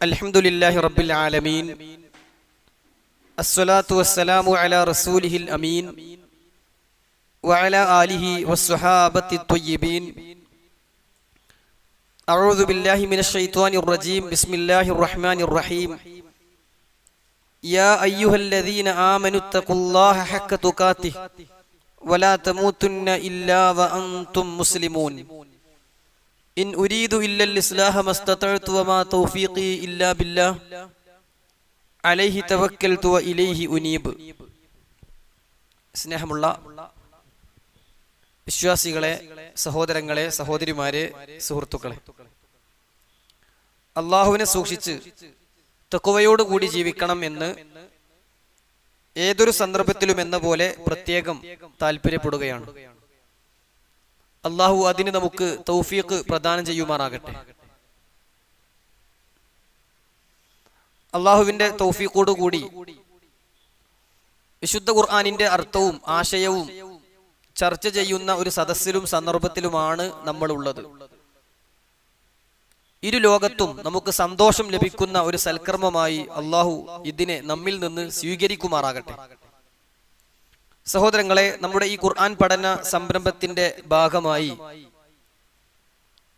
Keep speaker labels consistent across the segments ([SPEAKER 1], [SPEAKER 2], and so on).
[SPEAKER 1] അൽഹംദുലില്ലാഹി റബ്ബിൽ ആലമീൻ അസ്സലാത്തു വസ്സലാമു അലാ റസൂലിഹിൽ അമീൻ വഅലാ ആലിഹി വസ്സഹാബത്തി ത്വയ്യിബീൻ. അഊദു ബില്ലാഹി മിനശ് ശൈത്വാനിർ റജീം. ബിസ്മില്ലാഹിർ റഹ്മാനിർ റഹീം. യാ അയ്യുഹല്ലദീന ആമനുത്തഖുല്ലാഹ ഹഖ്ക തുഖാതിഹി വലാ തമൂതുന്ന ഇല്ലാ വഅൻതും മുസ്ലിമൂൻ. ഇൻ ഉരീദു ഇല്ലൽ ഇസ്ലാഹ മസ്തതഅതു വമാ തൗഫീഖി ഇല്ലാ ബില്ലാഹ് അലൈഹി തവക്കൽതു വ ഇലൈഹി ഉനീബ്. സ്നേഹമുള്ള വിശ്വാസികളെ, സഹോദരങ്ങളെ, സഹോദരിമാരെ, സുഹൃത്തുക്കളെ, അള്ളാഹുവിനെ സൂക്ഷിച്ച് തഖ്വയോടുകൂടി ജീവിക്കണം എന്ന് ഏതൊരു സന്ദർഭത്തിലും എന്ന പോലെ പ്രത്യേകം താല്പര്യപ്പെടുകയാണ്. അള്ളാഹു അതിന് നമുക്ക് തൗഫീഖ് പ്രദാനം ചെയ്യുമാറാകട്ടെ. അള്ളാഹുവിന്റെ തൗഫീഖോടുകൂടി വിശുദ്ധ ഖുർആനിന്റെ അർത്ഥവും ആശയവും ചർച്ച ചെയ്യുന്ന ഒരു സദസ്സിലും സന്ദർഭത്തിലുമാണ് നമ്മൾ ഉള്ളത്. ഇരു ലോകത്തും നമുക്ക് സന്തോഷം ലഭിക്കുന്ന ഒരു സൽക്കർമ്മമായി അള്ളാഹു ഇതിനെ നമ്മിൽ നിന്ന് സ്വീകരിക്കുമാറാകട്ടെ. സഹോദരങ്ങളെ, നമ്മുടെ ഈ ഖുർആൻ പഠന സംരംഭത്തിന്റെ ഭാഗമായി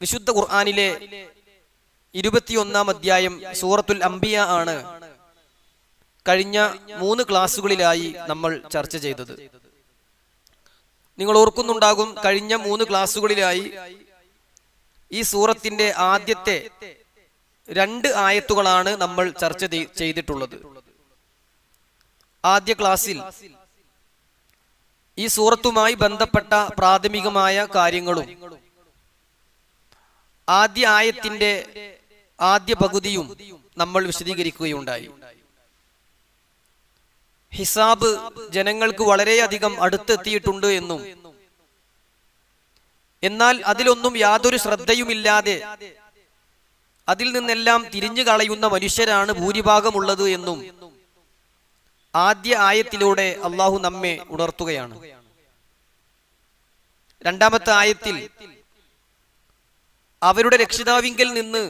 [SPEAKER 1] വിശുദ്ധ ഖുർആനിലെ 21-ാം അധ്യായം സൂറത്തുൽ അംബിയ ആണ് കഴിഞ്ഞ 3 ക്ലാസ്സുകളിലായി നമ്മൾ ചർച്ച ചെയ്തത്. നിങ്ങൾ ഓർക്കുന്നുണ്ടാകും, കഴിഞ്ഞ 3 ക്ലാസ്സുകളിലായി ഈ സൂറത്തിന്റെ ആദ്യത്തെ 2 ആയത്തുകളാണ് നമ്മൾ ചർച്ച ചെയ്തിട്ടുള്ളത്. ആദ്യ ക്ലാസ്സിൽ ഈ സൂറത്തുമായി ബന്ധപ്പെട്ട പ്രാഥമികമായ കാര്യങ്ങളും ആദ്യ ആയത്തിന്റെ ആദ്യ പകുതിയും നമ്മൾ വിശദീകരിക്കുകയുണ്ടായി. ഹിസാബ് ജനങ്ങൾക്ക് വളരെയധികം അടുത്തെത്തിയിട്ടുണ്ട് എന്നും എന്നാൽ അതിലൊന്നും യാതൊരു ശ്രദ്ധയുമില്ലാതെ അതിൽ നിന്നെല്ലാം തിരിഞ്ഞു കളയുന്ന മനുഷ്യരാണ് ഭൂരിഭാഗമുള്ളത് എന്നും ആദ്യ ആയത്തിലൂടെ അള്ളാഹു നമ്മെ ഉണർത്തുകയാണ്. രണ്ടാമത്തെ ആയത്തിൽ അവരുടെ രക്ഷിതാവിങ്കൽ നിന്ന്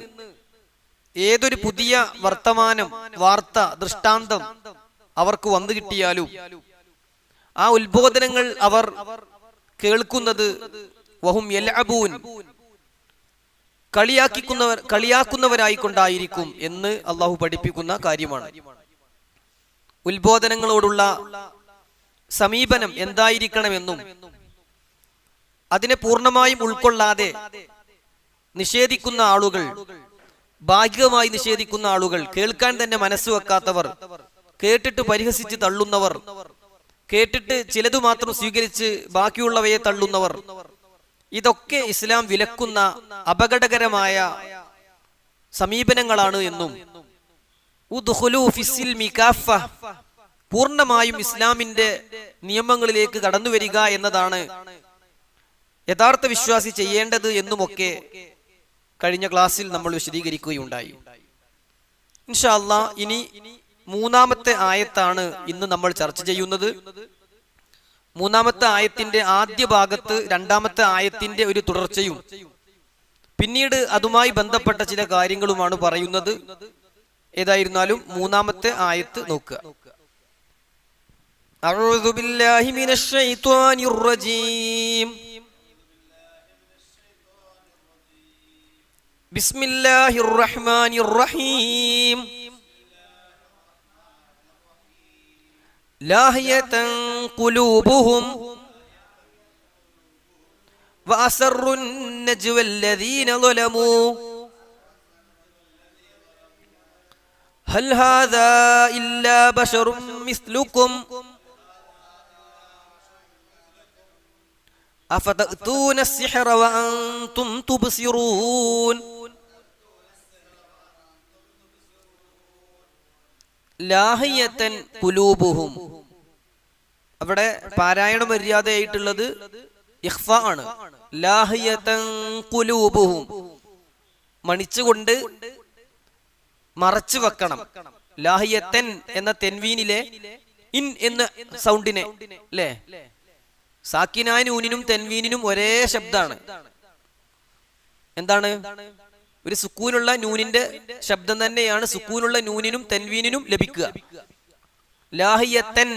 [SPEAKER 1] ഏതൊരു പുതിയ വർത്തമാനം, വാർത്ത, ദൃഷ്ടാന്തം അവർക്ക് വന്നു കിട്ടിയാലും ആ ഉത്ബോധനങ്ങൾ അവർ കേൾക്കുന്നത് വഹും യൽഅബൂൻ, കളിയാക്കുന്നവരായിക്കൊണ്ടായിരിക്കും എന്ന് അള്ളാഹു പഠിപ്പിക്കുന്ന കാര്യമാണ്. ഉത്ബോധനങ്ങളോടുള്ള സമീപനം എന്തായിരിക്കണമെന്നും അതിനെ പൂർണ്ണമായും ഉൾക്കൊള്ളാതെ നിഷേധിക്കുന്ന ആളുകൾ, ഭാഗികമായി നിഷേധിക്കുന്ന ആളുകൾ, കേൾക്കാൻ തന്നെ മനസ്സ് വെക്കാത്തവർ, കേട്ടിട്ട് പരിഹസിച്ച് തള്ളുന്നവർ, കേട്ടിട്ട് ചിലതു മാത്രം സ്വീകരിച്ച് ബാക്കിയുള്ളവയെ തള്ളുന്നവർ, ഇതൊക്കെ ഇസ്ലാം വിലക്കുന്ന അപകടകരമായ സമീപനങ്ങളാണ് എന്നും പൂർണ്ണമായും ഇസ്ലാമിന്റെ നിയമങ്ങളിലേക്ക് കടന്നു വരിക എന്നതാണ് യഥാർത്ഥ വിശ്വാസി ചെയ്യേണ്ടത് എന്നുമൊക്കെ കഴിഞ്ഞ ക്ലാസ്സിൽ നമ്മൾ വിശദീകരിക്കുകയുണ്ടായി. ഇൻഷാ അല്ലാഹ് ഇനി 3-ാമത്തെ ആയത്താണ് ഇന്ന് നമ്മൾ ചർച്ച ചെയ്യുന്നത്. 3-ാമത്തെ ആയത്തിന്റെ ആദ്യ ഭാഗത്ത് 2-ാമത്തെ ആയത്തിന്റെ ഒരു തുടർച്ചയും പിന്നീട് അതുമായി ബന്ധപ്പെട്ട ചില കാര്യങ്ങളുമാണ് പറയുന്നത്. ഏതായിരുന്നാലും 3-ാമത്തെ ആയത്ത് നോക്കുക. അഊദു ബില്ലാഹി മിനശ് ശൈത്വാനിർ റജീം. ബിസ്മില്ലാഹിർ റഹ്മാനിർ റഹീം. ലാഹിയതൻ ഖുലൂബുഹും വഅസറുൻ നജ്വല്ലദീന ളലമൂ ഹൽ ഹാദാ ഇല്ലാ ബശറും മിസ്ലുക്കും അഫതഅ്തൂന അസ്സിഹ്റ വഅൻതും തുബ്സിറൂൻ. ലാഹിയതൻ ഖുലൂബുഹും, അവിടെ പാരായണ മര്യാദയായിട്ടുള്ളത് ഇഖ്ഫ ആണ്. ലാഹിയതൻ ഖുലൂബുഹും, മണിച്ചുകൊണ്ട് മറച്ചു വെക്കണം. ലാഹിയത്തൻ എന്ന തെൻവീനിലെ ഇൻ എന്ന സൗണ്ടിനെ, അല്ലേ, സാക്കിനായ നൂനിനും തെൻവീനിനും ഒരേ ശബ്ദാണ്. എന്താണ്? ഒരു സുക്കൂനുള്ള നൂനിന്റെ ശബ്ദം തന്നെയാണ് സുക്കൂനുള്ള നൂനിനും തൻവീനിനും ലഭിക്കുക. ലാഹിയത്തൻ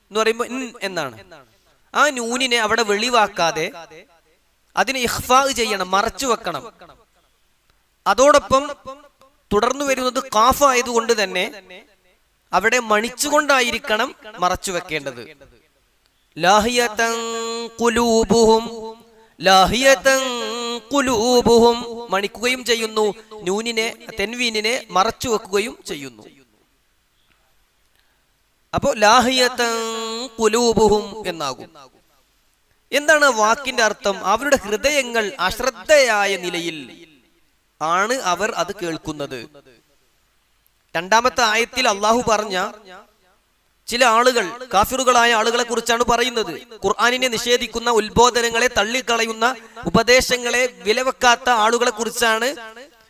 [SPEAKER 1] എന്ന് പറയുമ്പോൾ എന്നാണ്. ആ നൂനിനെ അവിടെ വെളിവാക്കാതെ അതിനെ ഇഖ്ഫാ ചെയ്യണം, മറച്ചു വെക്കണം. അതോടൊപ്പം തുടർന്നു വരുന്നത് ഖാഫ് ആയതുകൊണ്ട് തന്നെ അവിടെ മണിച്ചുകൊണ്ടായിരിക്കണം മറച്ചു വെക്കേണ്ടത്. ലാഹിയതൻ ഖുലൂബുഹും, ലാഹിയതൻ ഖുലൂബുഹും മണിക്കുകയും ചെയ്യുന്നു, നൂനിനെ തൻവീനിനെ മറച്ചു വെക്കുകയും ചെയ്യുന്നു. അപ്പോ ലാഹിയതൻ ഖുലൂബുഹും എന്നാകും. എന്താണ് വാക്കിന്റെ അർത്ഥം? അവരുടെ ഹൃദയങ്ങൾ അശ്രദ്ധയായ നിലയിൽ ആണ് അവർ അത് കേൾക്കുന്നത്. രണ്ടാമത്തെ ആയത്തിൽ അള്ളാഹു പറഞ്ഞ ചില ആളുകൾ, കാഫിറുകളായ ആളുകളെ കുറിച്ചാണ് പറയുന്നത്. ഖുർആനിനെ നിഷേധിക്കുന്ന, ഉത്ബോധനങ്ങളെ തള്ളിക്കളയുന്ന, ഉപദേശങ്ങളെ വിലവെക്കാത്ത ആളുകളെ കുറിച്ചാണ്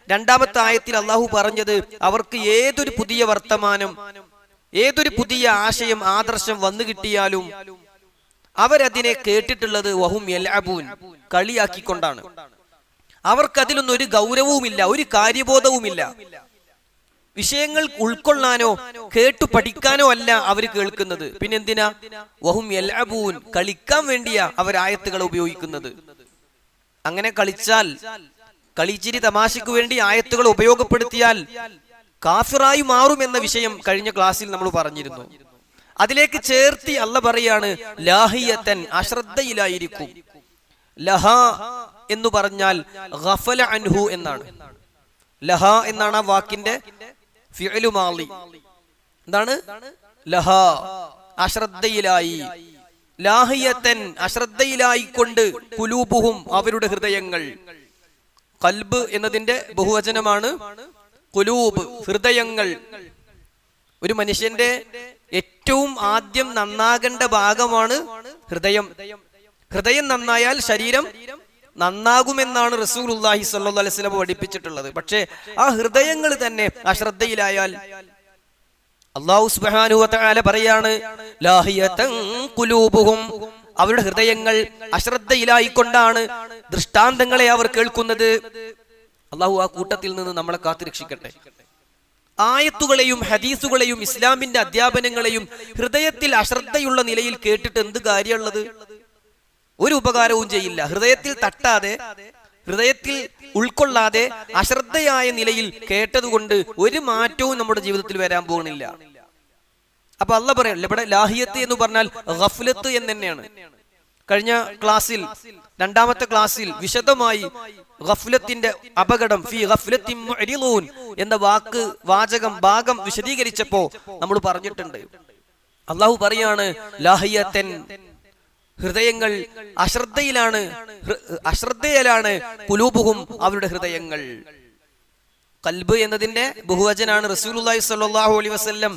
[SPEAKER 1] രണ്ടാമത്തെ ആയത്തിൽ അള്ളാഹു പറഞ്ഞത്. അവർക്ക് ഏതൊരു പുതിയ വർത്തമാനം, ഏതൊരു പുതിയ ആശയം, ആദർശം വന്നു കിട്ടിയാലും അവരതിനെ കേട്ടിട്ടുള്ളത് വഹും യൽഅബൂൻ, കളിയാക്കിക്കൊണ്ടാണ്. അവർക്കതിലൊന്നും ഒരു ഗൗരവവുമില്ല, ഒരു കാര്യബോധവുമില്ല. വിഷയങ്ങൾ ഉൾക്കൊള്ളാനോ കേട്ടു പഠിക്കാനോ അല്ല അവർ കേൾക്കുന്നത്. പിന്നെന്തിനാ? വഹും യൽഅബൂൻ, കളിക്കാൻ വേണ്ടിയാ അവർ ആയത്തുകൾ ഉപയോഗിക്കുന്നത്. അങ്ങനെ കളിച്ചാൽ, കളിച്ചിരി തമാശയ്ക്ക് വേണ്ടി ആയത്തുകൾ ഉപയോഗപ്പെടുത്തിയാൽ കാഫിറായി മാറുമെന്ന വിഷയം കഴിഞ്ഞ ക്ലാസ്സിൽ നമ്മൾ പറഞ്ഞിരുന്നു. അതിലേക്ക് ചേർത്തി അല്ല പറയാണ് ലാഹിയത്തൻ, അശ്രദ്ധയിലായിരിക്കും. ലഹ എന്ന് പറഞ്ഞാൽ ഗഫല അൻഹു എന്നാണ്. ലഹ എന്നാണ് ആ വാക്കിന്റെ ഫിഅലു മാളി. എന്താണ്? ലഹ, അശ്രദ്ധയിലായി. ലാഹിയത്തൻ, അശ്രദ്ധയിലായിക്കൊണ്ട്, ഖുലൂബുഹും അവരുടെ ഹൃദയങ്ങൾ. ഖൽബ് എന്നതിന്റെ ബഹുവചനമാണ് ഖുലൂബ്, ഹൃദയങ്ങൾ. ഒരു മനുഷ്യന്റെ ഏറ്റവും ആദ്യം നന്നാകേണ്ട ഭാഗമാണ് ഹൃദയം. ഹൃദയം നന്നായാൽ ശരീരം നന്നാകുമെന്നാണ് റസൂലുള്ളാഹി സ്വല്ലല്ലാഹു അലൈഹി വസല്ലം പഠിപ്പിച്ചിട്ടുള്ളത്. പക്ഷേ ആ ഹൃദയങ്ങൾ തന്നെ അശ്രദ്ധയിലായാൽ അല്ലാഹു സുബ്ഹാനഹു വ തആല പറയാണ് ലാഹിയതൻ ഖുലൂബുഹും, അവരുടെ ഹൃദയങ്ങൾ അശ്രദ്ധയിലായിക്കൊണ്ടാണ് ദൃഷ്ടാന്തങ്ങളെ അവർ കേൾക്കുന്നത്. അല്ലാഹു ആ കൂട്ടത്തിൽ നിന്ന് നമ്മളെ കാത്തുരക്ഷിക്കട്ടെ. ആയത്തുകളെയും ഹദീസുകളെയും ഇസ്ലാമിന്റെ അധ്യാപനങ്ങളെയും ഹൃദയത്തിൽ അശ്രദ്ധയുള്ള നിലയിൽ കേട്ടിട്ട് എന്ത് കാര്യമുള്ളത്? ഒരു ഉപകാരവും ചെയ്യില്ല. ഹൃദയത്തിൽ തട്ടാതെ, ഹൃദയത്തിൽ ഉൾക്കൊള്ളാതെ അശ്രദ്ധയായ നിലയിൽ കേട്ടതുകൊണ്ട് ഒരു മാറ്റവും നമ്മുടെ ജീവിതത്തിൽ വരാൻ പോകുന്നില്ല. അപ്പൊ അള്ളാഹ് പറയല്ലേ ഇവിടെ ലാഹിയത്ത് എന്ന് പറഞ്ഞാൽ ഗഫ്ലത്ത് എന്ന് തന്നെയാണ്. കഴിഞ്ഞ ക്ലാസ്സിൽ, രണ്ടാമത്തെ ക്ലാസ്സിൽ വിശദമായി ഗഫ്ലത്തിന്റെ അപകടം, ഫീ ഗഫ്ലത്തിൻ മുഅ്രിളൂൻ എന്ന വാചകം ഭാഗം വിശദീകരിച്ചപ്പോ നമ്മൾ പറഞ്ഞിട്ടുണ്ട്. അള്ളാഹു പറയാണ് ലാഹിയത്തൻ, ഹൃദയങ്ങൾ അശ്രദ്ധയിലാണ്, അശ്രദ്ധയിലാണ് ഖുലൂബുഹും അവരുടെ ഹൃദയങ്ങൾ. ഖൽബ് എന്നതിന്റെ ബഹുവചനാണ്. റസൂലുള്ളാഹി സ്വല്ലല്ലാഹു അലൈഹി വസല്ലം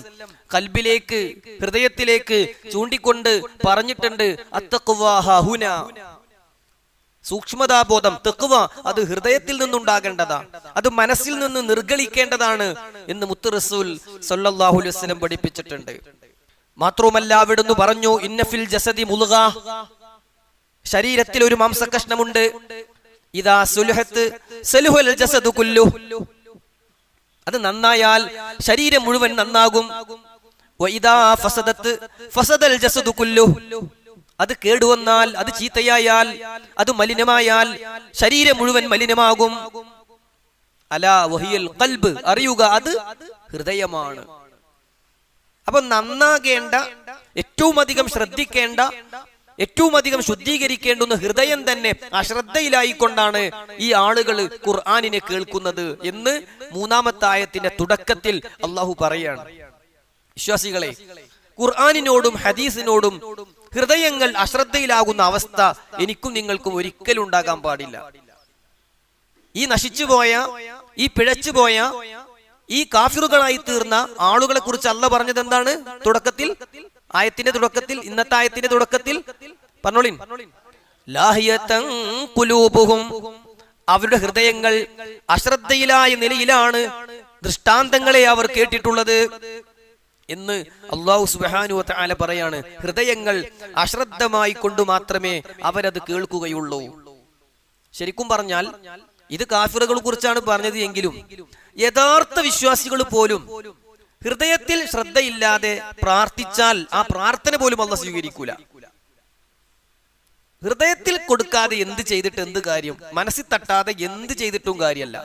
[SPEAKER 1] ഖൽബിലേക്ക്, ഹൃദയത്തിലേക്ക് ചൂണ്ടിക്കൊണ്ട് പറഞ്ഞിട്ടുണ്ട് അത്തഖ്വാ ഹുന, സൂക്ഷ്മതാബോധം, തഖ്വ അത് ഹൃദയത്തിൽ നിന്നുണ്ടാകേണ്ടതാണ്, അത് മനസ്സിൽ നിന്ന് നിർഗളിക്കേണ്ടതാണ് എന്ന് മുത്ത് റസൂൽ സ്വല്ലല്ലാഹു അലൈഹി വസല്ലം പഠിപ്പിച്ചിട്ടുണ്ട്. മാത്രവുമല്ല അവിടുന്ന് പറഞ്ഞു ഇന്നഫിൽ ജസദി മുൽഗ, ശരീരത്തിൽ ഒരു മാംസകഷ്ണമുണ്ട്. ഇദാ സുൽഹത്ത് സലുഹൽ ജസദു കുല്ലു, അത് നന്നായാൽ ശരീരം മുഴുവൻ നന്നാകും. വഇദാ ഫസദത്ത് ഫസദൽ ജസദു കുല്ലു, അത് കേടുവന്നാൽ, അത് ചീത്തയായാൽ, അത് മലിനമായാൽ ശരീരം മുഴുവൻ മലിനമാകും. അലാ വഹിയൽ ഖൽബ്, അറിയുക അത് ഹൃദയമാണ്. അപ്പൊ നന്നാകേണ്ട, ഏറ്റവും അധികം ശ്രദ്ധിക്കേണ്ട, ഏറ്റവും അധികം ശുദ്ധീകരിക്കേണ്ടുന്ന ഹൃദയം തന്നെ അശ്രദ്ധയിലായിക്കൊണ്ടാണ് ഈ ആളുകൾ ഖുർആനിനെ കേൾക്കുന്നത് എന്ന് മൂന്നാമത്തെ ആയത്തിന്റെ തുടക്കത്തിൽ അള്ളാഹു പറയാണ്. വിശ്വാസികളെ, ഖുർആനിനോടും ഹദീസിനോടും ഹൃദയങ്ങൾ അശ്രദ്ധയിലാകുന്ന അവസ്ഥ എനിക്കും നിങ്ങൾക്കും ഒരിക്കലും ഉണ്ടാകാൻ പാടില്ല. ഈ നശിച്ചുപോയ, ഈ പിഴച്ചുപോയ, ഈ കാഫിറുകളായി തീർന്ന ആളുകളെ കുറിച്ച് അല്ലാഹ് പറഞ്ഞത് എന്താണ്? തുടക്കത്തിൽ, ആയത്തിന്റെ തുടക്കത്തിൽ, ഇന്നത്തെ ആയത്തിന്റെ തുടക്കത്തിൽ പറഞ്ഞോളിൻ, ലാഹിയതൻ ഖുലൂബുഹും, അവരുടെ ഹൃദയങ്ങൾ അശ്രദ്ധയിലായ നിലയിലാണ് ദൃഷ്ടാന്തങ്ങളെ അവർ കേട്ടിട്ടുള്ളത് എന്ന് അല്ലാഹു സുബ്ഹാനഹു വ തആല പറയാണ്. ഹൃദയങ്ങൾ അശ്രദ്ധമായി കൊണ്ട് മാത്രമേ അവരത് കേൾക്കുകയുള്ളൂ. ശരിക്കും പറഞ്ഞാൽ ഇത് കാഫിറുകളെ കുറിച്ചാണ് പറഞ്ഞത് എങ്കിലും യഥാർത്ഥ വിശ്വാസികൾ പോലും ഹൃദയത്തിൽ ശ്രദ്ധയില്ലാതെ പ്രാർത്ഥിച്ചാൽ ആ പ്രാർത്ഥന പോലും അല്ലാഹു സ്വീകരിക്കൂല. ഹൃദയത്തിൽ കൊടുക്കാതെ എന്ത് ചെയ്തിട്ട് എന്ത് കാര്യം? മനസ്സിൽ തട്ടാതെ എന്ത് ചെയ്തിട്ടും കാര്യമല്ല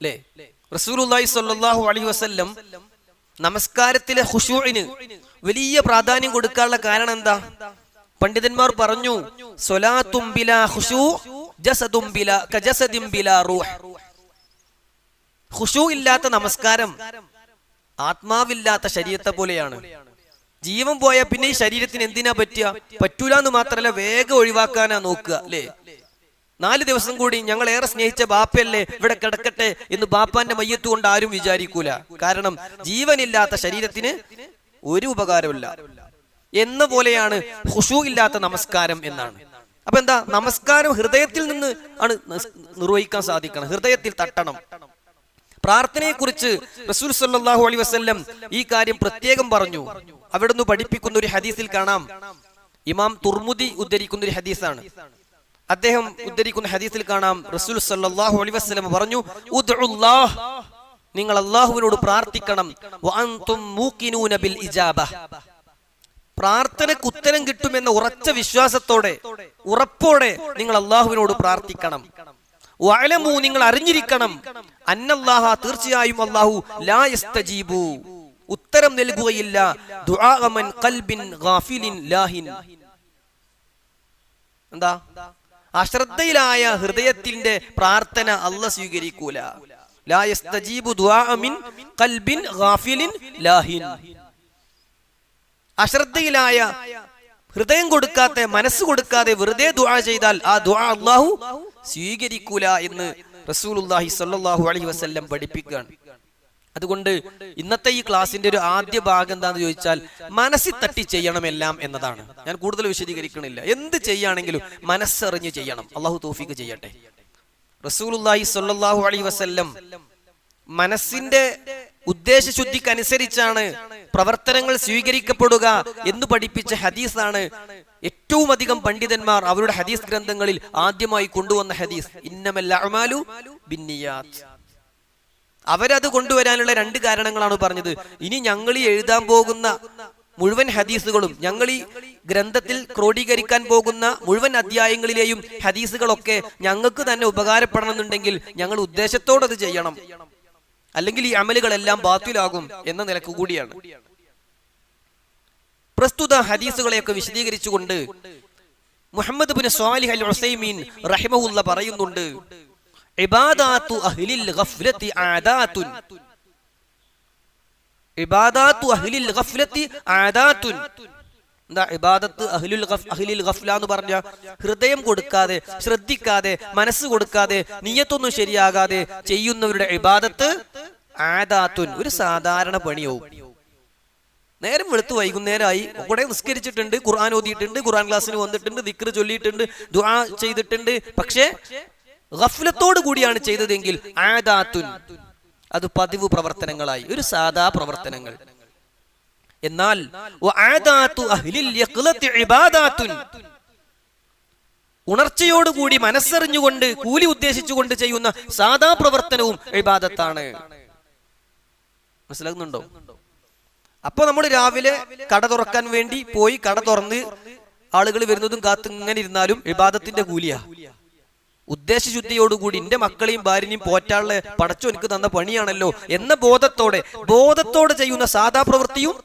[SPEAKER 1] അല്ലേ? റസൂലുള്ളാഹി സ്വല്ലല്ലാഹു അലൈഹി വസല്ലം നമസ്കാരത്തിലെ ഖുശൂഇന് വലിയ പ്രാധാന്യം കൊടുക്കാനുള്ള കാരണം എന്താ? പണ്ഡിതന്മാർ പറഞ്ഞു, സ്വലാത്തും ബിലാ ഖുശൂ ജസദും ബിലാ കജസദിൻ ബിലാ റൂഹ്. ഖുശൂ ഇല്ലാത്ത നമസ്കാരം ആത്മാവില്ലാത്ത ശരീരത്തെ പോലെയാണ്. ജീവൻ പോയാൽ പിന്നെ ഈ ശരീരത്തിന് എന്തിനാ പറ്റൂല എന്ന് മാത്രമല്ല, വേഗം ഒഴിവാക്കാനാ നോക്കുക അല്ലേ? 4 ദിവസം കൂടി ഞങ്ങൾ ഏറെ സ്നേഹിച്ച ബാപ്പയല്ലേ ഇവിടെ കിടക്കട്ടെ എന്ന് ബാപ്പാന്റെ മയ്യത്ത് കൊണ്ട് ആരും വിചാരിക്കൂല. കാരണം ജീവനില്ലാത്ത ശരീരത്തിന് ഒരു ഉപകാരമില്ല എന്ന പോലെയാണ് ഖുശൂ ഇല്ലാത്ത നമസ്കാരം എന്നാണ്. അപ്പൊ എന്താ? നമസ്കാരം ഹൃദയത്തിൽ നിന്ന് ആണ് നിർവഹിക്കാൻ സാധിക്കണം, ഹൃദയത്തിൽ തട്ടണം. പ്രാർത്ഥനയെ കുറിച്ച് റസൂൽ സല്ലല്ലാഹു അലൈഹി വസല്ലം ഈ കാര്യം പ്രത്യേകം പറഞ്ഞു. അവിടുന്ന് പഠിപ്പിക്കുന്ന ഒരു ഹദീസിൽ കാണാം, ഇമാം തുർമുദി ഉദ്ധരിക്കുന്ന ഒരു ഹദീസാണ്. അദ്ദേഹം ഉദ്ധരിക്കുന്ന ഹദീസിൽ കാണാം, റസൂൽ സല്ലല്ലാഹു അലൈഹി വസല്ലം പറഞ്ഞു, ഉദ്ഉല്ലാഹ്, നിങ്ങൾ അല്ലാഹുവിനോട് പ്രാർത്ഥിക്കണം, വഅൻതും മൂഖിനൂന ബിൽ ഇജാബ, പ്രാർത്ഥനയ്ക്ക് ഉത്തരം കിട്ടുമെന്ന ഉറച്ച വിശ്വാസത്തോടെ ഉറപ്പോടെ നിങ്ങൾ അല്ലാഹുവിനോട് പ്രാർത്ഥിക്കണം. വഅലമു, നിങ്ങൾ അറിഞ്ഞിരിക്കണം, അന്നല്ലാഹ, തീർച്ചയായും അല്ലാഹു, ലാ യസ്തജീബു, ഉത്തരം നൽകുകയില്ല, ദുആ മൻ ഖൽബിൻ ഗാഫിലിൻ ലാഹിൻ. എന്താ? അശ്രദ്ധയിലായ ഹൃദയത്തിന്റെ പ്രാർത്ഥന അല്ലാഹു സ്വീകരിക്കൂല. ലാ യസ്തജീബു ദുആ മിൻ ഖൽബിൻ ഗാഫിലിൻ ലാഹിൻ. അശ്രദ്ധയിലായ, ഹൃദയം കൊടുക്കാതെ, മനസ്സ് കൊടുക്കാതെ വെറുതെ ദുആ ചെയ്താൽ ആ ദുആ അല്ലാഹു സ്വീകരിക്കൂല എന്ന് റസൂലുള്ളാഹി സ്വല്ലല്ലാഹു അലൈഹി വസല്ലം പഠിപ്പിക്കുകയാണ്. അതുകൊണ്ട് ഇന്നത്തെ ഈ ക്ലാസിന്റെ ഒരു ആദ്യ ഭാഗം എന്താന്ന് ചോദിച്ചാൽ, മനസ്സിൽ തട്ടി ചെയ്യണമെല്ലാം എന്നതാണ്. ഞാൻ കൂടുതൽ വിശദീകരിക്കണില്ല. എന്ത് ചെയ്യുകയാണെങ്കിലും മനസ്സറിഞ്ഞ് ചെയ്യണം. അല്ലാഹു തൗഫീഖ് ചെയ്യട്ടെ. റസൂലുള്ളാഹി സ്വല്ലല്ലാഹു അലൈഹി വസല്ലം മനസ്സിന്റെ ഉദ്ദേശശുദ്ധിക്കനുസരിച്ചാണ് പ്രവർത്തനങ്ങൾ സ്വീകരിക്കപ്പെടുക എന്ന് പഠിപ്പിച്ച ഹദീസാണ് ഏറ്റവും അധികം പണ്ഡിതന്മാർ അവരുടെ ഹദീസ് ഗ്രന്ഥങ്ങളിൽ ആദ്യമായി കൊണ്ടുവന്ന ഹദീസ്. ഇന്നമൽ അഅ്മാലു ബിന്നിയാത്ത്. അവരത് കൊണ്ടുവരാനുള്ള 2 കാരണങ്ങളാണ് പറഞ്ഞത്. ഇനി ഞങ്ങൾ ഈ എഴുതാൻ പോകുന്ന മുഴുവൻ ഹദീസുകളും, ഞങ്ങൾ ഈ ഗ്രന്ഥത്തിൽ ക്രോഡീകരിക്കാൻ പോകുന്ന മുഴുവൻ അധ്യായങ്ങളിലെയും ഹദീസുകളൊക്കെ ഞങ്ങൾക്ക് തന്നെ ഉപകാരപ്പെടണമെന്നുണ്ടെങ്കിൽ ഞങ്ങൾ ഉദ്ദേശത്തോടെ അത് ചെയ്യണം, അല്ലെങ്കിൽ ഈ അമലുകളെല്ലാം ബാത്തിലാകും എന്ന നിലക്ക് കൂടിയാണ്. പ്രസ്തുത ഹദീസുകളെയൊക്കെ വിശദീകരിച്ചുകൊണ്ട് മുഹമ്മദ് ബിൻ സ്വാലിഹ് അൽ ഉസൈമീൻ റഹിമഹുല്ല പറയുന്നുണ്ട്, ഇബാദാത്തു അഹ്ലിൽ ഗഫ്ലത്തി ആദാതുൻ. ഇബാദാത്തു അഹ്ലിൽ ഗഫ്ലത്തി ആദാതുൻ. എന്താ ഇബാദത്ത്? അഹ്ലിൽ ഗഫ്ല എന്ന് പറഞ്ഞ ഹൃദയം കൊടുക്കാതെ, ശ്രദ്ധിക്കാതെ, മനസ്സ് കൊടുക്കാതെ, നിയ്യത്തൊന്നും ശരിയാകാതെ ചെയ്യുന്നവരുടെ ഇബാദത്ത് ആദാത്തുൻ, ഒരു സാധാരണ പണിയാവും. നേരം വെളുത്ത് വൈകുന്നേരമായി, കൂടെ നിസ്കരിച്ചിട്ടുണ്ട്, ഖുർആൻ ഓതിയിട്ടുണ്ട്, ഖുർആൻ ക്ലാസ്സിന് വന്നിട്ടുണ്ട്, ദിക്ർ ചൊല്ലിയിട്ടുണ്ട്, ദുആ ചെയ്തിട്ടുണ്ട്, പക്ഷേ ഗഫ്ലത്തോട് കൂടിയാണ് ചെയ്തതെങ്കിൽ ആദാത്തുൻ, അത് പതിവ് പ്രവർത്തനങ്ങളായി, ഒരു സാധാ പ്രവർത്തനങ്ങൾ. എന്നാൽ ഉണർച്ചയോടുകൂടി മനസ്സറിഞ്ഞുകൊണ്ട് കൂലി ഉദ്ദേശിച്ചുകൊണ്ട് ചെയ്യുന്ന സാധാ പ്രവർത്തനവും ഇബാദത്താണ്. മനസ്സിലാകുന്നുണ്ടോ? അപ്പൊ നമ്മൾ രാവിലെ കട തുറക്കാൻ വേണ്ടി പോയി കട തുറന്ന് ആളുകൾ വരുന്നതും കാത്ത് ഇങ്ങനെ ഇരുന്നാലും ഇബാദത്തിന്റെ കൂലിയാ. ഉദ്ദേശശുദ്ധിയോടുകൂടി എന്റെ മക്കളെയും ഭാര്യനെയും പോറ്റാനുള്ള പടച്ചോ എനിക്ക് തന്ന പണിയാണല്ലോ എന്ന ബോധത്തോടെ ചെയ്യുന്ന സാധാ പ്രവൃത്തിയും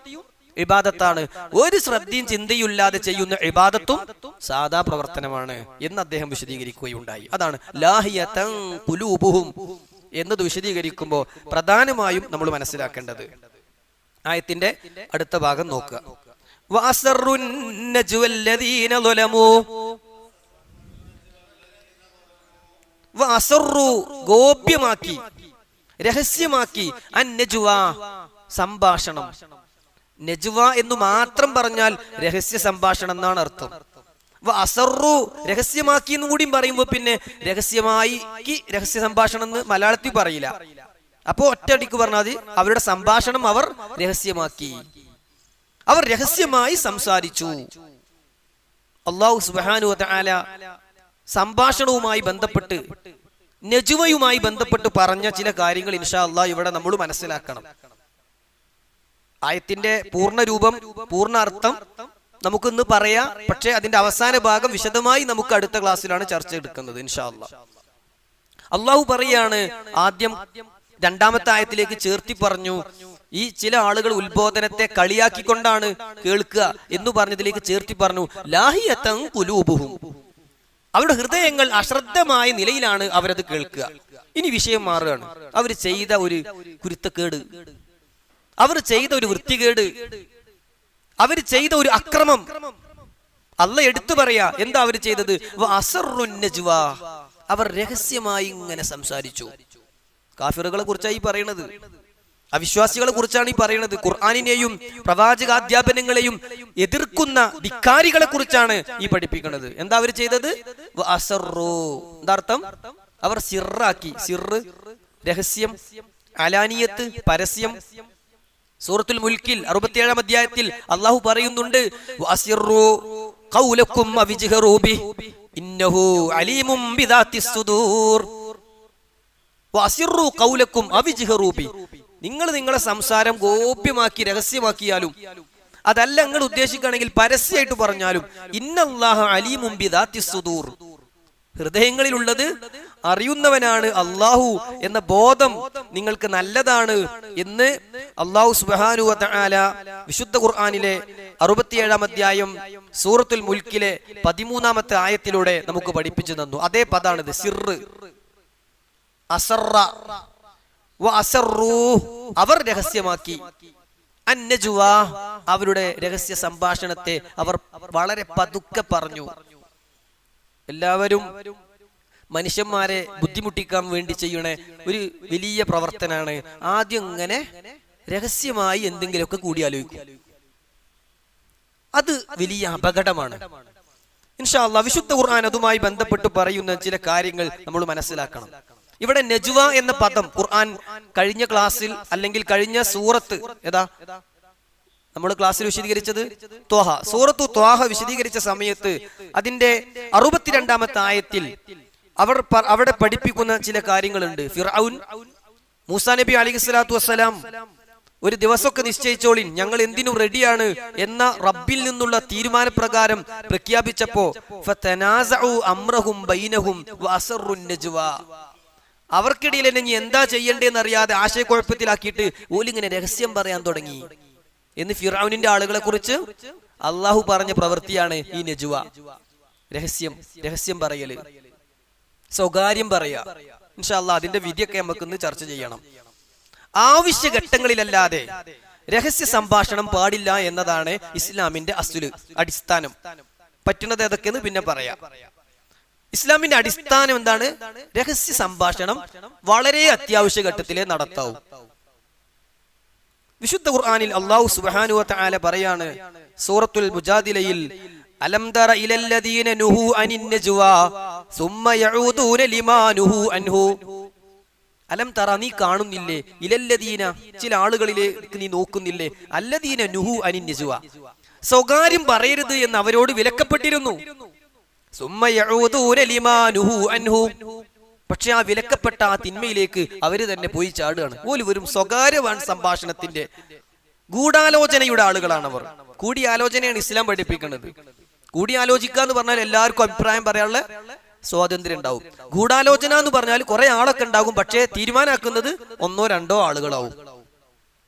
[SPEAKER 1] ഇബാദത്താണ്. ഒരു ശ്രദ്ധയും ചിന്തയില്ലാതെ ചെയ്യുന്ന ഇബാദത്തും സാധാ പ്രവർത്തനമാണ് എന്ന് അദ്ദേഹം വിശദീകരിക്കുകയുണ്ടായി. അതാണ് ലാഹിയതൻ ഖുലൂബുഹും എന്നത് വിശദീകരിക്കുമ്പോൾ പ്രധാനമായും നമ്മൾ മനസ്സിലാക്കേണ്ടത്. ആയത്തിന്റെ അടുത്ത ഭാഗം നോക്കുക. വഅസറുൻ നജ്വല്ലദീന ളലമൂ, വഅസറു ഗോപ്യമാക്കി, രഹസ്യമാക്കി, അന്നജ്വ സംഭാഷണം. നജ്വ എന്ന് മാത്രം പറഞ്ഞാൽ രഹസ്യ സംഭാഷണം എന്നാണ് അർത്ഥം. വഅസറു രഹസ്യമാക്കി എന്നും കൂടി പറയുമ്പോൾ പിന്നെ രഹസ്യമായി രഹസ്യ സംഭാഷണം എന്ന് മലയാളത്തിൽ പറയില്ല. അപ്പോ ഒറ്റയടിക്ക് പറഞ്ഞാൽ അവരുടെ സംഭാഷണം അവർ രഹസ്യമാക്കി, അവർ രഹസ്യമായി സംസാരിച്ചു. അല്ലാഹു സുബ്ഹാനഹു വ തആല സംഭാഷണവുമായി ബന്ധപ്പെട്ട് നജുവയുമായി ബന്ധപ്പെട്ട് പറഞ്ഞ ചില കാര്യങ്ങൾ ഇൻഷാ അല്ലാഹ് ഇവിടെ നമ്മൾ മനസ്സിലാക്കണം. ആയത്തിന്റെ പൂർണ്ണ രൂപം, പൂർണ്ണ അർത്ഥം നമുക്കിന്ന് പറയാം. പക്ഷെ അതിന്റെ അവസാന ഭാഗം വിശദമായി നമുക്ക് അടുത്ത ക്ലാസ്സിലാണ് ചർച്ച എടുക്കുന്നത് ഇൻഷാ അല്ലാഹ്. അള്ളാഹു പറയാണ്, ആദ്യം രണ്ടാമത്തെ ആയത്തിലേക്ക് ചേർത്തി പറഞ്ഞു, ഈ ചില ആളുകൾ ഉത്ബോധനത്തെ കളിയാക്കിക്കൊണ്ടാണ് കേൾക്കുക എന്ന് പറഞ്ഞതിലേക്ക് ചേർത്തി പറഞ്ഞു, ലാഹിയതൻ ഖുലൂബുഹും, അവരുടെ ഹൃദയങ്ങൾ അശ്രദ്ധമായ നിലയിലാണ് അവരത് കേൾക്കുക. ഇനി വിഷയം മാറുകയാണ്. അവർ ചെയ്ത ഒരു കുരുത്തക്കേട്, അവർ ചെയ്ത ഒരു വൃത്തികേട്, അവർ ചെയ്ത ഒരു അക്രമം അള്ളാഹ് എടുത്തു പറയാ. എന്താ അവർ ചെയ്തത്? അസറുൻ നജ്വാ, അവർ രഹസ്യമായി ഇങ്ങനെ സംസാരിച്ചു. കാഫിറുകളെ കുറിച്ചാണ് ഈ പറയുന്നത്, അവിശ്വാസികളെ കുറിച്ചാണ് ഈ പറയുന്നത്. ഖുർആനിനെയും പ്രവാചകാധ്യാപനങ്ങളെയും എതിർക്കുന്ന ധിക്കാരികളെ കുറിച്ചാണ് ഈ പഠിപ്പിക്കുന്നത്. എന്താ അവർ ചെയ്തത്? അസറു, എന്താ അർത്ഥം? അവർ സിറാക്കി. സിറ് രഹസ്യം, അലാനിയത്ത് പരസ്യം. സൂറത്തുൽ മുൽക്കിൽ 67-ാം അധ്യായത്തിൽ അള്ളാഹു പറയുന്നുണ്ട്, വഅസിറു ഖൗലകും വജ്ഹറൂ ബിഹി ഇന്നഹു അലീമും ബിദാത്തിസ് സുദൂർ. വഅസിറു ഖൗലകും വജ്ഹറൂ ബിഹി, നിങ്ങൾ നിങ്ങളുടെ സംസാരം ഗോപ്യമാക്കി രഹസ്യമാക്കിയാലും, അതല്ല നിങ്ങൾ ഉദ്ദേശിക്കുകയാണെങ്കിൽ പരസ്യമായിട്ട് പറഞ്ഞാലും, ഇന്നല്ലാഹ അലീമും ബിദാത്തിസ് സുദൂർ, ഹൃദയങ്ങളിലുള്ളത് അറിയുന്നവനാണ് അള്ളാഹു എന്ന ബോധം നിങ്ങൾക്ക് നല്ലതാണ് എന്ന് അള്ളാഹു സുബ്ഹാനഹു വ തആല വിശുദ്ധ ഖുർആനിലെ 67-ാം അധ്യായം സൂറത്തുൽ മുൽക്കിലെ 13-ാമത്തെ ആയത്തിലൂടെ നമുക്ക് പഠിപ്പിച്ചു തന്നു. അതേ പദാണിത്, സിറ്. അസറ വ അസറൂ, അവർ രഹസ്യമാക്കി. അന്നജുവാ, അവരുടെ രഹസ്യ സംഭാഷണത്തെ അവർ വളരെ പതുക്കെ പറഞ്ഞു. എല്ലാവരും മനുഷ്യന്മാരെ ബുദ്ധിമുട്ടിക്കാൻ വേണ്ടി ചെയ്യണ ഒരു വലിയ പ്രവർത്തനാണ്. ആദ്യം ഇങ്ങനെ രഹസ്യമായി എന്തെങ്കിലുമൊക്കെ കൂടിയാലോചിക്കും. അത് വലിയ അപകടമാണ്. ഇൻഷാ അല്ലാഹ് വിശുദ്ധ ഖുർആൻ അതുമായി ബന്ധപ്പെട്ട് പറയുന്ന ചില കാര്യങ്ങൾ നമ്മൾ മനസ്സിലാക്കണം. ഇവിടെ നജ്വ എന്ന പദം ഖുർആൻ കഴിഞ്ഞ ക്ലാസ്സിൽ അല്ലെങ്കിൽ കഴിഞ്ഞ സൂറത്ത് ഏതാ നമ്മൾ ക്ലാസ്സിൽ വിശദീകരിച്ചത്? ത്വാഹ. സൂറത്തു ത്വാഹ വിശദീകരിച്ച സമയത്ത് അതിന്റെ 62-ാമത്തെ ആയത്തിൽ അവിടെ പഠിപ്പിക്കുന്ന ചില കാര്യങ്ങളുണ്ട്. ഫിർഔൻ മൂസാ നബി അലൈഹിസ്സലാത്തു വസ്സലാം ഒരു ദിവസമൊക്കെ നിശ്ചയിച്ചോളിൻ, ഞങ്ങൾ എന്തിനും റെഡിയാണ് എന്ന റബ്ബിൽ നിന്നുള്ള തീരുമാനപ്രകാരം പ്രഖ്യാപിച്ചപ്പോ ഫതനാസഉ അംറഹും ബൈനഹും വഅസറുൻ നജ്വാ, അവർക്കിടയിൽ ഇനി എന്താ ചെയ്യേണ്ടതെന്ന് അറിയാതെ ആശയക്കുഴപ്പത്തിലാക്കിയിട്ട് ഓലിങ്ങനെ രഹസ്യം പറയാൻ തുടങ്ങി എന്ന് ഫിർഔനിന്റെ ആളുകളെ കുറിച്ച് അള്ളാഹു പറഞ്ഞ പ്രവൃത്തിയാണ് ഈ നജ്വ. രഹസ്യം പറയല്, സ്വകാര്യം പറയാ. ഇൻഷാ അല്ലാഹ് അതിന്റെ വിധിയൊക്കെ നമുക്ക് ഇന്ന് ചർച്ച ചെയ്യണം. ആവശ്യഘട്ടങ്ങളിലല്ലാതെ രഹസ്യ സംഭാഷണം പാടില്ല എന്നതാണ് ഇസ്ലാമിന്റെ അസ്ലുൽ, അടിസ്ഥാനം. പറ്റുന്നത് ഏതൊക്കെയെന്ന് പിന്നെ പറയാം. ഇസ്ലാമിന്റെ അടിസ്ഥാനം എന്താണ്? രഹസ്യ സംഭാഷണം വളരെ അത്യാവശ്യ ഘട്ടത്തിലേ നടത്താവൂ. വിശുദ്ധ ഖുർആനിൽ അല്ലാഹു സുബ്ഹാനഹു വ തആല പറയാണ് സൂറത്തുൽ മുജാദിലയിൽ, അലം തറ ഇലല്ലദീന നുഹു അനിൻ നജ്വാ സുമ്മ യഊദൂന ലിമാ നുഹു അൻഹു. അലം തറ, നീ കാണുന്നില്ലേ? ഇലല്ലദീന, ചില ആളുകളിലേക്ക് നീ നോക്കുന്നില്ലേ? അല്ലദീന നുഹു അനിൻ നജ്വാ, സ്വകാര്യം പറയരുത് എന്ന് അവരോട് വിലക്കപ്പെട്ടിരുന്നു. സുമ്മ യഊദൂന ലിമാ നുഹു അൻഹു, പക്ഷെ ആ വിലക്കപ്പെട്ട ആ തിന്മയിലേക്ക് അവര് തന്നെ പോയി ചാടുകയാണ്. പോലും വെറും സ്വകാര്യവാൻ സംഭാഷണത്തിന്റെ ഗൂഢാലോചനയുടെ ആളുകളാണ് അവർ. കൂടിയാലോചനയാണ് ഇസ്ലാം പഠിപ്പിക്കുന്നത്. കൂടിയാലോചിക്കുക എന്ന് പറഞ്ഞാൽ എല്ലാവർക്കും അഭിപ്രായം പറയാനുള്ള സ്വാതന്ത്ര്യം ഉണ്ടാവും. ഗൂഢാലോചന എന്ന് പറഞ്ഞാൽ കുറെ ആളൊക്കെ ഉണ്ടാകും, പക്ഷേ തീരുമാനാക്കുന്നത് 1-2 ആളുകളാവും.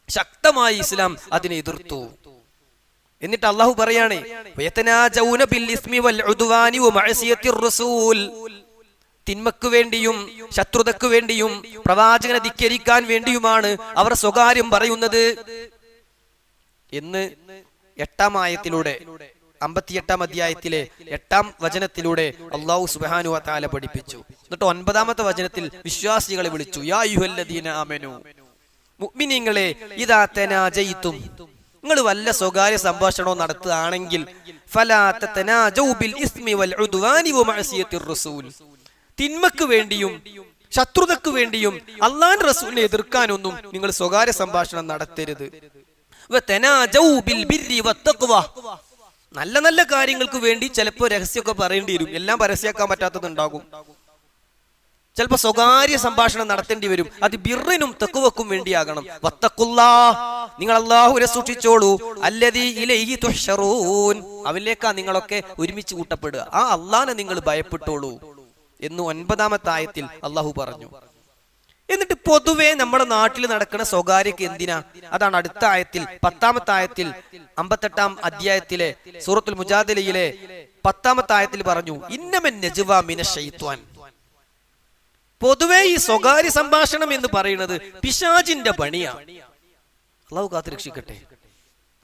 [SPEAKER 1] ശക്തമായി ഇസ്ലാം അതിനെ എതിർത്തു. എന്നിട്ട് അള്ളാഹു പറയാണ്, തിന്മക്ക് വേണ്ടിയും ശത്രുതക്ക് വേണ്ടിയും പ്രവാചകനെ ധിക്കരിക്കാൻ വേണ്ടിയുമാണ് അവർ സ്വകാര്യം പറയുന്നത് എന്ന് 8-ാം ആയത്തിലൂടെ 58-ാം അധ്യായത്തിലെ 8-ാം വചനത്തിലൂടെ അല്ലാഹു സുബ്ഹാനഹു വ തആല പഠിപ്പിച്ചു. എന്നിട്ട് 9-ാമത്തെ വചനത്തിൽ വിശ്വാസികളെ വിളിച്ചു, യാ അയ്യുഹല്ലദീന ആമനൂ, മുഅ്മിനീങ്ങളെ, ഇദാ തനാജയ്തും, നിങ്ങൾ വല്ല സ്വകാര്യ സംഭാഷണവും നടത്തുകയാണെങ്കിൽ ഫലാ തതനാജൗ ബിൽ ഇസ്മി വൽ ഉദ്വാനി വ മഅസിയത്തിർ റസൂൽ, തിന്മക്ക് വേണ്ടിയും ശത്രുതക്ക് വേണ്ടിയും അല്ലാഹുവിന്റെ റസൂലിനെ എതിർക്കാനൊന്നും നിങ്ങൾ സ്വകാര്യ സംഭാഷണം നടത്തരുത്. നല്ല നല്ല കാര്യങ്ങൾക്ക് വേണ്ടി ചിലപ്പോൾ രഹസ്യമൊക്കെ പറയേണ്ടി വരും. എല്ലാം പരസ്യമാക്കാൻ പറ്റാത്തതുണ്ടാകും. ചിലപ്പോൾ സ്വകാര്യ സംഭാഷണം നടത്തേണ്ടി വരും. അത് ബിർറിനും തഖ്വക്കും വേണ്ടിയാകണം. വത്തഖുല്ലാഹ്, നിങ്ങൾ അല്ലാഹുവിനെ സൂക്ഷിച്ചോളൂ. അല്ലദീ ഇലൈഹി തുഹ്ശറൂൻ, അവനിലേക്കാ നിങ്ങളൊക്കെ ഒരുമിച്ച് കൂട്ടപ്പെടുക. ആ അള്ളാഹനെ നിങ്ങൾ ഭയപ്പെട്ടോളൂ എന്ന് 9-ാമത്തെ ആയത്തിൽ അള്ളാഹു പറഞ്ഞു. എന്നിട്ട് പൊതുവെ നമ്മുടെ നാട്ടിൽ നടക്കുന്ന സ്വകാര്യക്ക് എന്തിനാ? അതാണ് അടുത്ത ആയത്തിൽ 10-ാമത്തെ ആയത്തിൽ 58-ാം അധ്യായത്തിലെ സൂറത്തുൽ മുജാദിലയിലെ 10-ാമത്തെ ആയത്തിൽ പറഞ്ഞു, ഇന്നമൻ നജ്വാ മിനശ് ശൈത്വാൻ. പൊതുവെ ഈ സ്വകാര്യ സംഭാഷണം എന്ന് പറയുന്നത് പിശാചിന്റെ പണിയാണ്. അള്ളാഹു കാത്തുരക്ഷിക്കട്ടെ.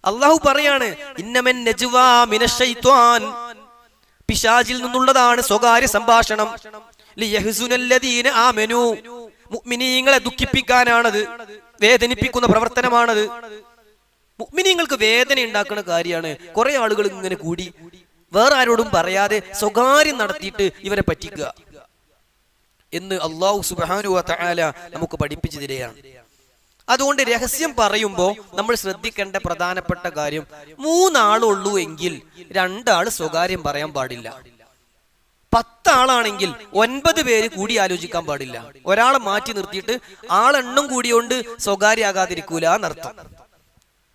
[SPEAKER 1] അള്ളാഹു പറയാണ്, ഇന്നമൻ നജ്വാ മിനശ് ശൈത്വാൻ, പിശാചിൽ നിന്നുള്ളതാണ് സ്വകാര്യ സംഭാഷണം. ലിയഹ്സുനല്ലദീന ആമനൂ, മുഅ്മിനീങ്ങളെ ദുഃഖിപ്പിക്കാനാണത്, വേദനിപ്പിക്കുന്ന പ്രവർത്തനമാണത്. മുഅ്മിനീങ്ങൾക്ക് വേദന ഉണ്ടാക്കുന്ന കാര്യമാണ്. കുറെ ആളുകൾ ഇങ്ങനെ കൂടി വേറെ ആരോടും പറയാതെ സ്വകാര്യം നടത്തിയിട്ട് ഇവരെ പറ്റിക്കുക എന്ന് അല്ലാഹു സുബ്ഹാനഹു വ തആല നമുക്ക് പഠിപ്പിച്ചു തരികയാണ്. അതുകൊണ്ട് രഹസ്യം പറയുമ്പോൾ നമ്മൾ ശ്രദ്ധിക്കേണ്ട പ്രധാനപ്പെട്ട കാര്യം, 3 ആളുള്ളൂ എങ്കിൽ 2 ആള് സ്വകാര്യം പറയാൻ പാടില്ല. 10 ആളാണെങ്കിൽ 9 പേര് കൂടി ആലോചിക്കാൻ പാടില്ല. ഒരാളെ മാറ്റി നിർത്തിയിട്ട് ആളെണ്ണം കൂടിയോണ്ട് സ്വകാര്യാകാതിരിക്കൂല എന്നർത്ഥം.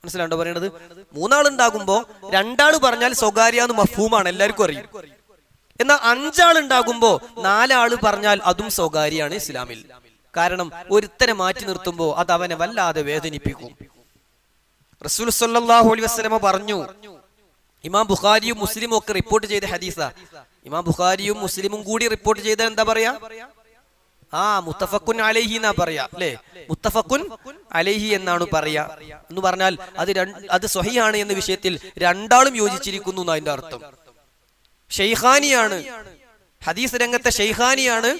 [SPEAKER 1] മനസ്സിലാണ്ടോ പറയണത്? 3 ആളുണ്ടാകുമ്പോ 2 ആള് പറഞ്ഞാൽ സ്വകാര്യാന്ന് മഫ്ഹൂമാണ്, എല്ലാവർക്കും അറിയും. എന്നാൽ 5 ആളുണ്ടാകുമ്പോ 4 ആള് പറഞ്ഞാൽ അതും സ്വകാര്യാണ് ഇസ്ലാമിൽ. കാരണം ഒരുത്തനെ മാറ്റി നിർത്തുമ്പോ അത് അവനെ വല്ലാതെ വേദനിപ്പിക്കും. റസൂൽ സല്ലല്ലാഹു അലൈഹി വസല്ലം പറഞ്ഞു, ഇമാം ബുഖാരിയും മുസ്ലിമും ഒക്കെ റിപ്പോർട്ട് ചെയ്ത ഹദീസാ. ഇമാം ബുഖാരിയും മുസ്ലിമും കൂടി റിപ്പോർട്ട് ചെയ്ത എന്താ പറയാ? മുത്തഫഖുൻ അലൈഹി എന്നാ പറയാ, അല്ലെ? മുത്തഫഖുൻ അലൈഹി എന്നാണ് പറയാ. എന്ന് പറഞ്ഞാൽ അത് സ്വഹീഹാണ് എന്ന വിഷയത്തിൽ 2 ആളും യോജിച്ചിരിക്കുന്നു എന്ന് അതിന്റെ അർത്ഥം. ഷെയ്ഖാനിയാണ്, ഹദീസ് രംഗത്തെ ഷെയ്ഖാനിയാണ്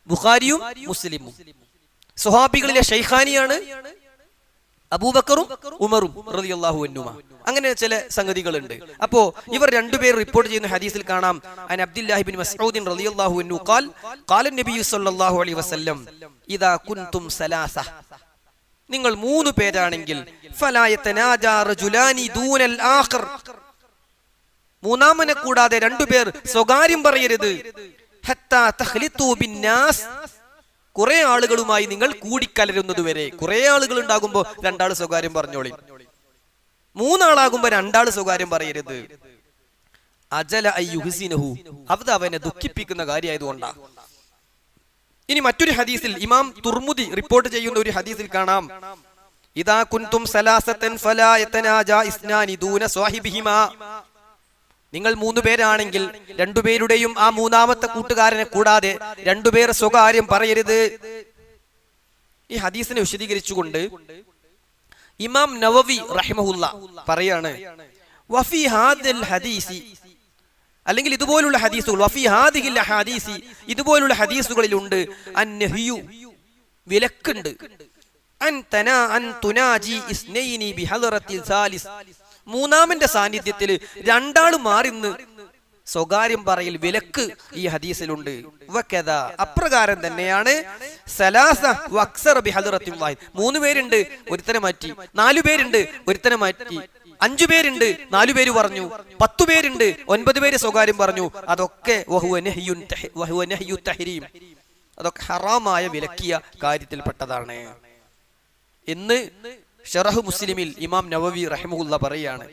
[SPEAKER 1] ബുഖാരിയും മുസ്ലിമും. സ്വഹാബികളിലെ ഷെയ്ഖാനിയാണ് അബൂബക്കറും ഉമറും റളിയല്ലാഹു അൻഹുമാ. അങ്ങനെ ചില സംഗതികളുണ്ട്. അപ്പോ ഇവർ 2 പേർ റിപ്പോർട്ട് ചെയ്യുന്ന ഹദീസിൽ കാണാം, അൻ അബ്ദുല്ലാഹി ഇബ്നു മസ്ഊദ് റളിയല്ലാഹു അൻഹു ഖാല നബി സല്ലല്ലാഹു അലൈഹി വസല്ലം ഇദാ കുൻതും സലാസ, നിങ്ങൾ 3 പേരാണെങ്കിൽ ഫലാ യതനാജാ റജുലാനി ദൂനൽ ആഖർ, മൂന്നാമനെ കൂടാതെ 2 പേർ സ്വകാര്യം പറയരുത്. ഹത്താ തഖ്ലിതു ബിന്നാസ്, കുറെ ആളുകളുമായി നിങ്ങൾ കൂടിക്കലരുന്നത് വരെ. കുറെ ആളുകൾ ഉണ്ടാകുമ്പോ 2 ആള് സ്വകാര്യം പറഞ്ഞോളി. 3 ആളാകുമ്പോ 2 ആള് സ്വകാര്യം പറയരുത്. അജല അയ്യുഹ്സിനഹു, അത് അവനെ ദുഃഖിപ്പിക്കുന്ന കാര്യമായതുകൊണ്ടാ. ഇനി മറ്റൊരു ഹദീസിൽ ഇമാം തുർമുദി റിപ്പോർട്ട് ചെയ്യുന്ന ഒരു ഹദീസിൽ കാണാം, ഇദാ കുൻതും സലാസതൻ ഫലാ യതനാജാ ഇസ്നാനി ദൂന സ്വാഹിബിഹിമാ, നിങ്ങൾ 3 പേരാണെങ്കിൽ 2 പേരുടെയും ആ മൂന്നാമത്തെ കൂട്ടുകാരനെ കൂടാതെ 2 പേർ സ്വകാര്യം പറയരുത്. ഈ ഹദീസിനെ വിശദീകരിച്ചുകൊണ്ട് ഇമാം നവവി റഹിമഹുല്ല പറയാണ്, വഫി ഹാദിൽ ഹദീസി, അല്ലെങ്കിൽ ഇതുപോലുള്ള ഹദീസുകൾ, വഫി ഹാദിഹിൽ ഹദീസി, ഇതുപോലുള്ള ഹദീസുകളിലുണ്ട് അന്നഹിയു, വിലക്കുണ്ട്, അൻ തുനാജി ഇസ്നൈനി ബിഹദറത്തിൽ സാലിസ്, മൂന്നാമന്റെ സാന്നിധ്യത്തിൽ 2 ആള് മാറിന്ന് സ്വകാര്യം പറയൽ വിലക്ക് ഈ ഹദീസിലുണ്ട്. വകദാ, അപ്രകാരം തന്നെയാണ് സലാസ വഅക്സറ ബിഹദറത്തിൽ വാഹിദ്, 3 പേരുണ്ട് ഒരുത്തനെ മാറ്റി, 4 പേരുണ്ട് ഒരുത്തനെ മാറ്റി, 5 പേരുണ്ട് 4 പേര് പറഞ്ഞു, 10 പേരുണ്ട് 9 പേര് സ്വകാര്യം പറഞ്ഞു. അതൊക്കെ വഹുവ നഹ്യു തഹ്രീം, അതൊക്കെ ഹറാമായ വിലക്കിയ കാര്യത്തിൽപ്പെട്ടതാണ് എന്ന് ഷറഹ് മുസ്ലിമിൽ ഇമാം നവവി റഹിമഹുല്ല പറയാണ്.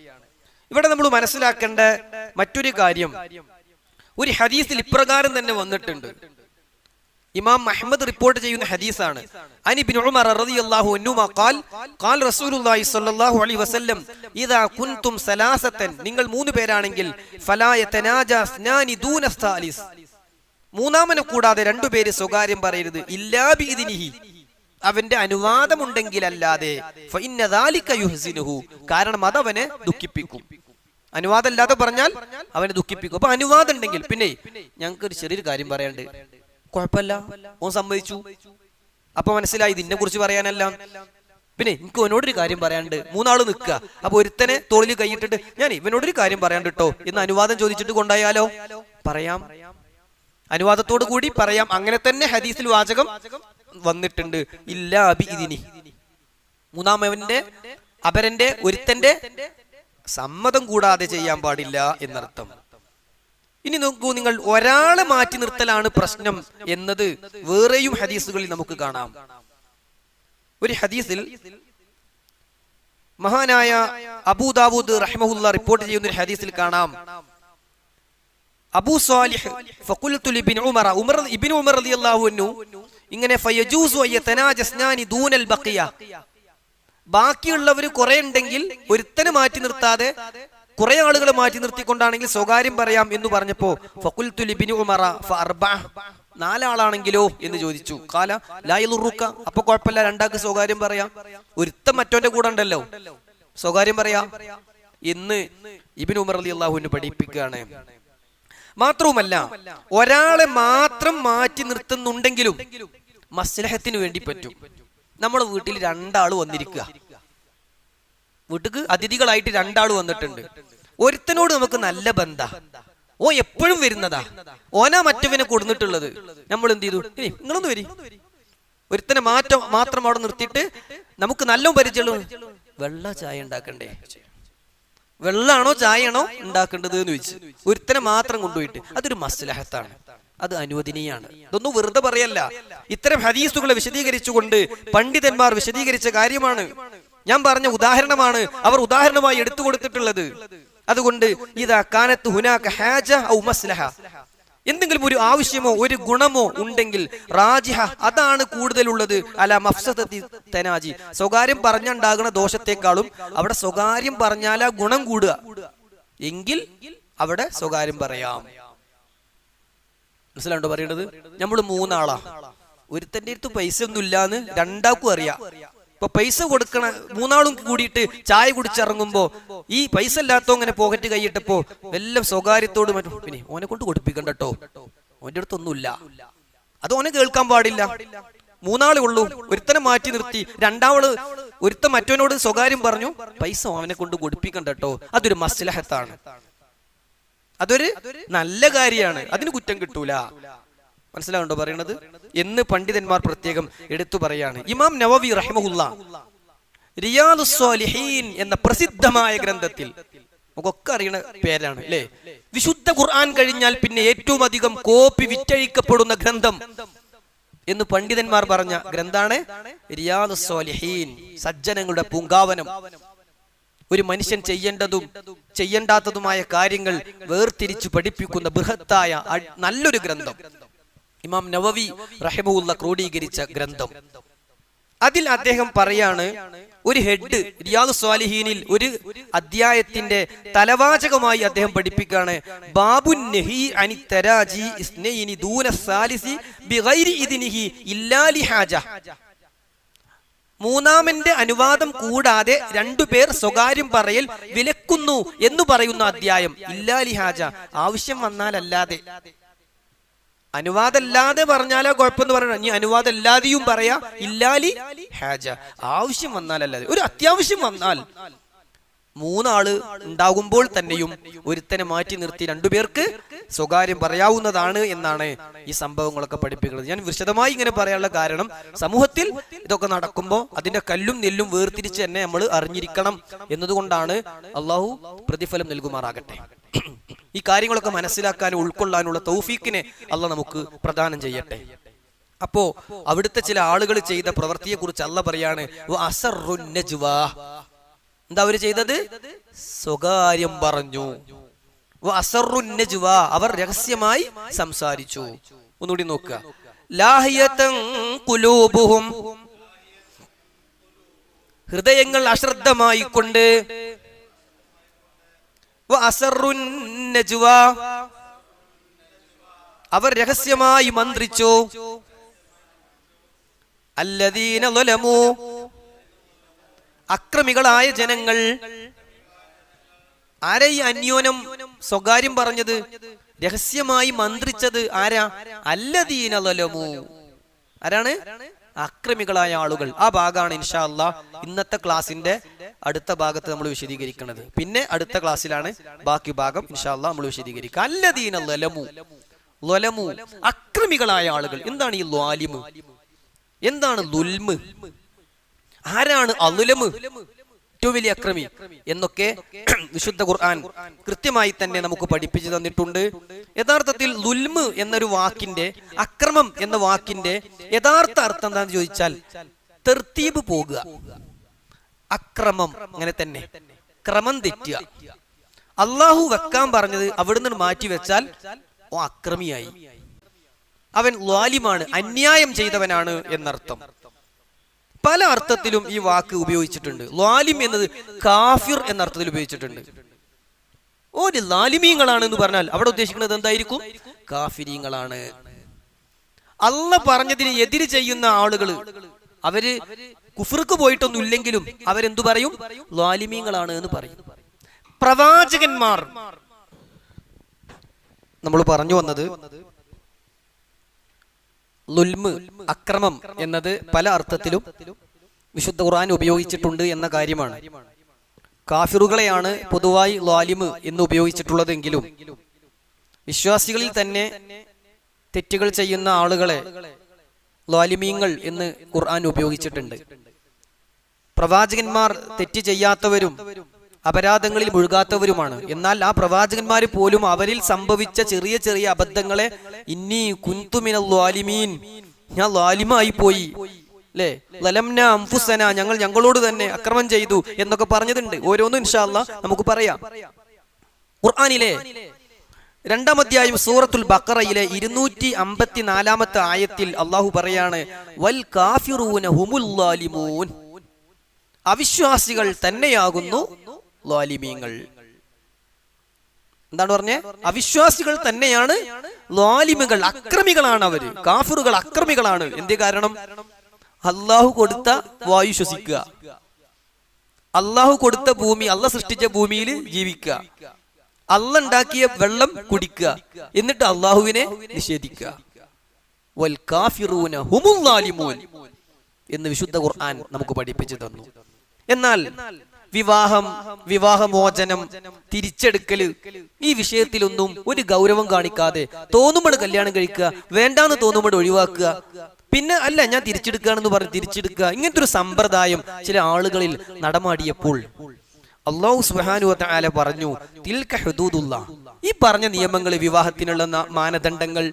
[SPEAKER 1] ഇവിടെ നമ്മൾ മനസ്സിലാക്കേണ്ട മറ്റൊരു കാര്യം, ഒരു ഹദീസിൽ ഇപ്രകാരം തന്നെ വന്നിട്ടുണ്ട്. ഇമാം അഹ്മദ് റിപ്പോർട്ട് ചെയ്യുന്ന ഹദീസാണ്. അൻ ഇബ്നു ഉമർ റളിയല്ലാഹു അൻഹുമാ ഖാൽ റസൂലുള്ളാഹി സ്വല്ലല്ലാഹു അലൈഹി വസല്ലം ഇദാ കുൻതും സലാസതൻ, നിങ്ങൾ 3 പേരാണെങ്കിൽ ഫലാ യതനാജാ സ്നാനി ദൂന സാലിസ്, മൂന്നാമനെ കൂടാതെ 2 പേര് സ്വകാര്യം പറയരുത്. ഇല്ലാ ബിഇദ്നിഹി, അവന്റെ അനുവാദമുണ്ടെങ്കിൽ അല്ലാതെ. ഫഇന്ന ദാലിക യുഹ്സിനുഹു, കാരണം അത് അവനെ ദുഃഖിപ്പിക്കും. അനുവാദം ഇല്ലാതെ പറഞ്ഞാൽ അവനെ ദുഃഖിപ്പിക്കും. അപ്പൊ അനുവാദം ഉണ്ടെങ്കിൽ, പിന്നെ ഞങ്ങൾക്ക് ഒരു ചെറിയൊരു കാര്യം പറയാണ്ട്, കുഴപ്പമില്ല, ഓൻ സമ്മതിച്ചു, അപ്പൊ മനസ്സിലായി ഇതിനെ കുറിച്ച് പറയാനല്ല. പിന്നെ എനിക്ക് അവനോടൊരു കാര്യം പറയാണ്ട്, 3 ആള് നിൽക്കുക. അപ്പൊ ഒരുത്തനെ തോളിൽ കൈയിട്ടിട്ട് ഞാൻ ഇവനോടൊരു കാര്യം പറയാണ്ട് കേട്ടോ എന്ന് അനുവാദം ചോദിച്ചിട്ട് കൊണ്ടായാലോ? പറയാം, അനുവാദത്തോടു കൂടി പറയാം. അങ്ങനെ തന്നെ ഹദീസിൽ വാചകം വന്നിട്ടുണ്ട്, ഇല്ലാ ബിഇദ്നി, മൂന്നാമവന്റെ അപരന്റെ ഒരുത്തന്റെ സമ്മതം കൂടാതെ ചെയ്യാൻ പാടില്ല എന്നർത്ഥം. ഇനി നോക്കൂ നിങ്ങൾ, ഒരാളെ മാറ്റി നിർത്തലാണ് പ്രശ്നം എന്നത് വേറെയും ഹദീസുകളിൽ നമുക്ക് കാണാം. ഒരു ഹദീസിൽ മഹാനായ അബൂ ദാവൂദ് റഹിമഹുല്ലാ റിപ്പോർട്ട് ചെയ്യുന്ന ഒരു ഹദീസിൽ കാണാം, അബൂ സാലിഹ് ഫഖുൽതു ലിബ്ൻ ഉമർ, ഇബ്നു ഉമർ റളിയല്ലാഹു അൻഹു ഇങ്ങനെ ഫയജൂസു അയ്യതനാജസ്നാനി ദൂനൽ ബഖിയ, ബാക്കിയുള്ളവർ കുറെ ഉണ്ടെങ്കിൽ ഒരുത്തനെ മാറ്റി നിർത്താതെ കുറെ ആളുകളെ മാറ്റി നിർത്തിക്കൊണ്ടാണെങ്കിൽ സ്വകാര്യം പറയാം എന്ന് പറഞ്ഞപ്പോ ഫഖുൽതു ലിബ്നു ഉമർ ഫഅർബഅ, 4 ആളാണെങ്കിലോ എന്ന് ചോദിച്ചു. ഖാല ലാ യളുറുക, അപ്പൊ കുഴപ്പമില്ല, 2 ആൾക്ക് സ്വകാര്യം പറയാം, ഒരുത്തൻ മറ്റോന്റെ കൂടെ ഉണ്ടല്ലോ, സ്വകാര്യം പറയാം എന്ന് ഇബ്നു ഉമർ റളിയല്ലാഹു അൻഹു പഠിപ്പിക്കുകയാണ്. മാത്രവുമല്ല, ഒരാളെ മാത്രം മാറ്റി നിർത്തുന്നുണ്ടെങ്കിലും മസ്ലഹത്തിന് വേണ്ടി പറ്റും. നമ്മുടെ വീട്ടിൽ 2 ആള് വന്നിരിക്കുക, വീട്ടിക്ക് അതിഥികളായിട്ട് 2 ആള് വന്നിട്ടുണ്ട്. ഒരുത്തനോട് നമുക്ക് നല്ല ബന്ധ, ഓ എപ്പോഴും വരുന്നതാ, ഓനാ മറ്റവനെ കൊടുത്തിട്ടുള്ളത്. നമ്മൾ എന്ത് ചെയ്തു, നിങ്ങളൊന്ന് വരി, ഒരുത്തനെ മാത്രം അവിടെ നിർത്തിയിട്ട് നമുക്ക് നല്ല പരിചയമുള്ള വെള്ള ചായ ഉണ്ടാക്കണ്ടേ, വെള്ളാണോ ചായയാണോ ഉണ്ടാക്കേണ്ടത് എന്ന് ചോദിച്ചു ഒരുത്തനെ മാത്രം കൊണ്ടുപോയിട്ട്, അതൊരു മസ്ലഹത്താണ്, അത് അനുവദനീയാണ്. ഇതൊന്നും വെറുതെ പറയല്ല, ഇത്തരം ഹദീസുകളെ വിശദീകരിച്ചുകൊണ്ട് പണ്ഡിതന്മാർ വിശദീകരിച്ച കാര്യമാണ്. ഞാൻ പറഞ്ഞ ഉദാഹരണമാണ് അവർ ഉദാഹരണമായി എടുത്തു കൊടുത്തിട്ടുള്ളത്. അതുകൊണ്ട് ഇതാ കാനത്ത് ഹുനാക ഹാജ ഔ മസ്ലഹ, എന്തെങ്കിലും ഒരു ആവശ്യമോ ഒരു ഗുണമോ ഉണ്ടെങ്കിൽ റാജിഹ, അതാണ് കൂടുതലുള്ളത്, അല മഫ്സദതി തനാജി, സ്വകാര്യം പറഞ്ഞുണ്ടാകുന്ന ദോഷത്തെക്കാളും അവിടെ സ്വകാര്യം പറഞ്ഞാൽ ആ ഗുണം കൂടുക എങ്കിൽ അവിടെ സ്വകാര്യം പറയാം. മനസ്സിലാണ്ടോ പറയുന്നത്? നമ്മൾ 3 ആളാ, ഒരുത്തന്റെ അടുത്ത് പൈസ ഒന്നും ഇല്ലാന്ന് 2 ആൾക്കും അറിയാം. ഇപ്പൊ പൈസ കൊടുക്കണ 3 ആളും കൂടിയിട്ട് ചായ കുടിച്ചിറങ്ങുമ്പോ ഈ പൈസ ഇല്ലാത്തോ ഇങ്ങനെ പോക്കറ്റ് കൈയിട്ടപ്പോ എല്ലാം സ്വകാര്യത്തോട് മറ്റും, പിന്നെ ഓനെ കൊണ്ട് കൊടുപ്പിക്കണ്ട കേട്ടോ, ഓന്റെ അടുത്തൊന്നുമില്ല, അത് ഓനെ കേൾക്കാൻ പാടില്ല. 3 ആളേ ഉള്ളൂ, ഒരുത്തനെ മാറ്റി നിർത്തി, 2 ഒരുത്തൻ മറ്റവനോട് സ്വകാര്യം പറഞ്ഞു, പൈസ അവനെ കൊണ്ട് കൊടുപ്പിക്കണ്ട കേട്ടോ, അതൊരു മസ്ലഹത്താണ്, അതൊരു നല്ല കാര്യമാണ്, അതിന് കുറ്റം കിട്ടൂല. മനസ്സിലാവുണ്ടോ പറയണത് എന്ന് പണ്ഡിതന്മാർ പ്രത്യേകം എടുത്തു പറയാണ്. ഇമാം നവവി റഹിമഹുല്ലാ റിയാദുസ് സ്വാലിഹീൻ എന്ന പ്രസിദ്ധമായ ഗ്രന്ഥത്തിൽ, നമുക്കൊക്കെ അറിയുന്ന പേരാണ് അല്ലേ, വിശുദ്ധ ഖുർആൻ കഴിഞ്ഞാൽ പിന്നെ ഏറ്റവും അധികം കോപ്പി വിറ്റഴിക്കപ്പെടുന്ന ഗ്രന്ഥം എന്ന് പണ്ഡിതന്മാർ പറഞ്ഞ ഗ്രന്ഥാണ് റിയാദുസ് സ്വാലിഹീൻ, സജ്ജനങ്ങളുടെ പൂങ്കാവനം. ഒരു മനുഷ്യൻ ചെയ്യേണ്ടതും ചെയ്യേണ്ടാത്തതുമായ കാര്യങ്ങൾ വേർതിരിച്ചു പഠിപ്പിക്കുന്ന ബൃഹത്തായ നല്ലൊരു ഗ്രന്ഥം, ഇമാം നവവി റഹിമഹുല്ലാ ക്രോഡീകരിച്ച ഗ്രന്ഥം. അതിൽ അദ്ദേഹം പറയാണ്, ഒരു ഹെഡ് റിയാദുസ് സ്വാലിഹീനിൽ ഒരു അധ്യായത്തിന്റെ തലവാചകമായി അദ്ദേഹം പഠിപ്പിക്കുകയാണ്, ബാബുൻ നഹി അനി തരാജി ഇസ്നൈനി ദൂന സാലിസി ബിഗൈരി ഇദ്നിഹി ഇല്ലാ ലിഹാജ, 3-ാമന്റെ അനുവാദം കൂടാതെ 2 പേർ സ്വകാര്യം പറയൽ വിലക്കുന്നു എന്ന് പറയുന്ന അധ്യായം. ഇല്ലാ ലിഹാജ, ആവശ്യം വന്നാലല്ലാതെ. അനുവാദമല്ലാതെ പറഞ്ഞാലോ കുഴപ്പമെന്ന് പറയണം, ഇനി അനുവാദമല്ലാതെയും പറയാ, ഇല്ലാലി ഹാജ, ആവശ്യം വന്നാലല്ലാതെ. ഒരു അത്യാവശ്യം വന്നാൽ 3 ആള് ഉണ്ടാകുമ്പോൾ തന്നെയും ഒരുത്തനെ മാറ്റി നിർത്തി 2 പേർക്ക് സ്വകാര്യം പറയാവുന്നതാണ് എന്നാണ് ഈ സംഭവങ്ങളൊക്കെ പഠിപ്പിക്കുന്നത്. ഞാൻ വിശദമായി ഇങ്ങനെ പറയാനുള്ള കാരണം, സമൂഹത്തിൽ ഇതൊക്കെ നടക്കുമ്പോൾ അതിന്റെ കല്ലും നെല്ലും വേർതിരിച്ച് തന്നെ നമ്മൾ അറിഞ്ഞിരിക്കണം എന്നതുകൊണ്ടാണ്. അള്ളാഹു പ്രതിഫലം നൽകുമാറാകട്ടെ. ഈ കാര്യങ്ങളൊക്കെ മനസ്സിലാക്കാനും ഉൾക്കൊള്ളാനുള്ള തൗഫീക്കിനെ അള്ളാഹ് നമുക്ക് പ്രദാനം ചെയ്യട്ടെ. അപ്പോ അവിടുത്തെ ചില ആളുകൾ ചെയ്ത പ്രവൃത്തിയെ കുറിച്ച് അള്ളാഹ് പറയാണ്, എന്താ അവര് ചെയ്തത്? സ്വകാര്യം പറഞ്ഞു. അവർ രഹസ്യമായി സംസാരിച്ചു. ഒന്നുകൂടി നോക്കുക, ലാഹിയതൻ ഖുലൂബുഹും, ഹൃദയങ്ങൾ അശ്രദ്ധമായി കൊണ്ട്, അവർ രഹസ്യമായി മന്ത്രിച്ചു. അല്ലദീന ളലമു, അക്രമികളായ ജനങ്ങൾ. ആരാ ഈ അന്യോനം സ്വകാര്യം പറഞ്ഞത്, രഹസ്യമായി മന്ത്രിച്ചത്? ആരാ? അല്ലദീന ളലമു, ആരാണ്? അക്രമികളായ ആളുകൾ. ആ ഭാഗമാണ് ഇൻഷാ അല്ലാഹ് ഇന്നത്തെ ക്ലാസിന്റെ അടുത്ത ഭാഗത്ത് നമ്മൾ വിശദീകരിക്കുന്നത്. പിന്നെ അടുത്ത ക്ലാസ്സിലാണ് ബാക്കി ഭാഗം ഇൻഷാ അല്ലാഹ് നമ്മൾ വിശദീകരിക്കുക. അല്ലദീന ളലമു, ളലമു അക്രമികളായ ആളുകൾ. എന്താണ് ഈ ളാലിമ്? എന്താണ് ളുൽമ്? ആരാണ് അളുലമ്? ഏറ്റവും വലിയ അക്രമി എന്നൊക്കെ വിശുദ്ധ ഖുർആൻ കൃത്യമായി തന്നെ നമുക്ക് പഠിപ്പിച്ചു തന്നിട്ടുണ്ട്. യഥാർത്ഥത്തിൽ ദുൽമ് എന്നൊരു വാക്കിന്റെ, അക്രമം എന്ന വാക്കിന്റെ യഥാർത്ഥ അർത്ഥം എന്താണെന്ന് ചോദിച്ചാൽ തർത്തീബ് പോകുക, അക്രമം, അങ്ങനെ തന്നെ ക്രമം തെറ്റുക. അള്ളാഹു വെക്കാൻ പറഞ്ഞത് അവിടുന്ന് മാറ്റി വെച്ചാൽ ഓ അക്രമിയായി, അവൻ ളാലിമാണ്, അന്യായം ചെയ്തവനാണ് എന്നർത്ഥം. പല അർത്ഥത്തിലും ഈ വാക്ക് ഉപയോഗിച്ചിട്ടുണ്ട്. ളാലിം എന്നത് കാഫിർ എന്ന അർത്ഥത്തിൽ ഉപയോഗിച്ചിട്ടുണ്ട്. ഒരു ളാലിമീങ്ങളാണ് എന്ന് പറഞ്ഞാൽ അവിടെ ഉദ്ദേശിക്കുന്നത് എന്തായിരിക്കും? കാഫിരീങ്ങളാണ്. അള്ളാഹ് പറഞ്ഞതിന് എതിര് ചെയ്യുന്ന ആളുകൾ, അവര് കുഫ്ർക്ക് പോയിട്ടൊന്നും ഇല്ലെങ്കിലും അവരെന്തു പറയും? ളാലിമീങ്ങളാണ് എന്ന് പറയും. പ്രവാചകന്മാർ, നമ്മൾ പറഞ്ഞു വന്നത് ളുൽമ്, അക്രമം എന്നത് പല അർത്ഥത്തിലും വിശുദ്ധ ഖുർആൻ ഉപയോഗിച്ചിട്ടുണ്ട് എന്ന കാര്യമാണ്. കാഫിറുകളെയാണ് പൊതുവായി ളാലിമ് എന്ന് ഉപയോഗിച്ചിട്ടുള്ളതെങ്കിലും വിശ്വാസികളിൽ തന്നെ തെറ്റുകൾ ചെയ്യുന്ന ആളുകളെ ളാലിമീങ്ങൾ എന്ന് ഖുർആൻ ഉപയോഗിച്ചിട്ടുണ്ട്. പ്രവാചകന്മാർ തെറ്റ് ചെയ്യാത്തവരും അപരാധങ്ങളിൽ മുഴുകാത്തവരുമാണ്. എന്നാൽ ആ പ്രവാചകന്മാർ പോലും അവരിൽ സംഭവിച്ച ചെറിയ ചെറിയ അബദ്ധങ്ങളെ ഇന്നി കുന്തു മിനൽ ളാലിമീൻ, ഞാൻ ളാലിമായി പോയി, അല്ലേ, ലലംന അൻഫുസന, ഞങ്ങൾ ഞങ്ങളോട് തന്നെ അക്രമം ചെയ്തു എന്നൊക്കെ പറഞ്ഞതുണ്ട്. ഓരോന്നും ഇൻഷാ അല്ലാഹ് നമുക്ക് പറയാം. ഖുർആനിലെ 2-ാം അധ്യായം സൂറത്തുൽ ബഖറയിലെ 254-ാമത്തെ ആയത്തിൽ അള്ളാഹു പറയാണ്, വൽ കാഫിറൂന ഹുമുൽ ളാലിമൂൻ, അവിശ്വാസികൾ തന്നെയാകുന്നു ളാലിമീങ്ങൾ. എന്താണ് പറഞ്ഞേ? അവിശ്വാസികൾ തന്നെയാണ് ളാലിമുകൾ, അക്രമികളാണ് അവര്. കാഫിറുകൾ അക്രമികളാണ്. എന്തേ കാരണം? അള്ളാഹു കൊടുത്ത വായു ശ്വസിക്കുക, അള്ളാഹു കൊടുത്ത ഭൂമി, അള്ളാഹ് സൃഷ്ടിച്ച ഭൂമിയിൽ ജീവിക്കുക, അള്ളാഹ് ഉണ്ടാക്കിയ വെള്ളം കുടിക്കുക, എന്നിട്ട് അള്ളാഹുവിനെ നിഷേധിക്കുക. വൽ കാഫിറൂന ഹുമുൽ ളാലിമൂൻ എന്ന് വിശുദ്ധ ഖുർആൻ നമുക്ക് പഠിപ്പിച്ചു തന്നു. എന്നാൽ വിവാഹം, വിവാഹമോചനം, തിരിച്ചെടുക്കല്, ഈ വിഷയത്തിലൊന്നും ഒരു ഗൗരവം കാണിക്കാതെ തോന്നുമ്പോൾ കല്യാണം കഴിക്കുക, വേണ്ടാന്ന് തോന്നുമ്പോൾ ഒഴിവാക്കുക, പിന്നെ അല്ല ഞാൻ തിരിച്ചെടുക്കുകയാണെന്ന് പറഞ്ഞ് തിരിച്ചെടുക്കുക, ഇങ്ങനത്തെ ഒരു സമ്പ്രദായം ചില ആളുകളിൽ നടമാടിയപ്പോൾ അല്ലാഹു സുബ്ഹാനഹു വ തആല പറഞ്ഞു, തിൽക ഹുദൂദുല്ലാഹ്, ഈ പറഞ്ഞ നിയമങ്ങൾ, വിവാഹത്തിനുള്ള മാനദണ്ഡങ്ങൾ,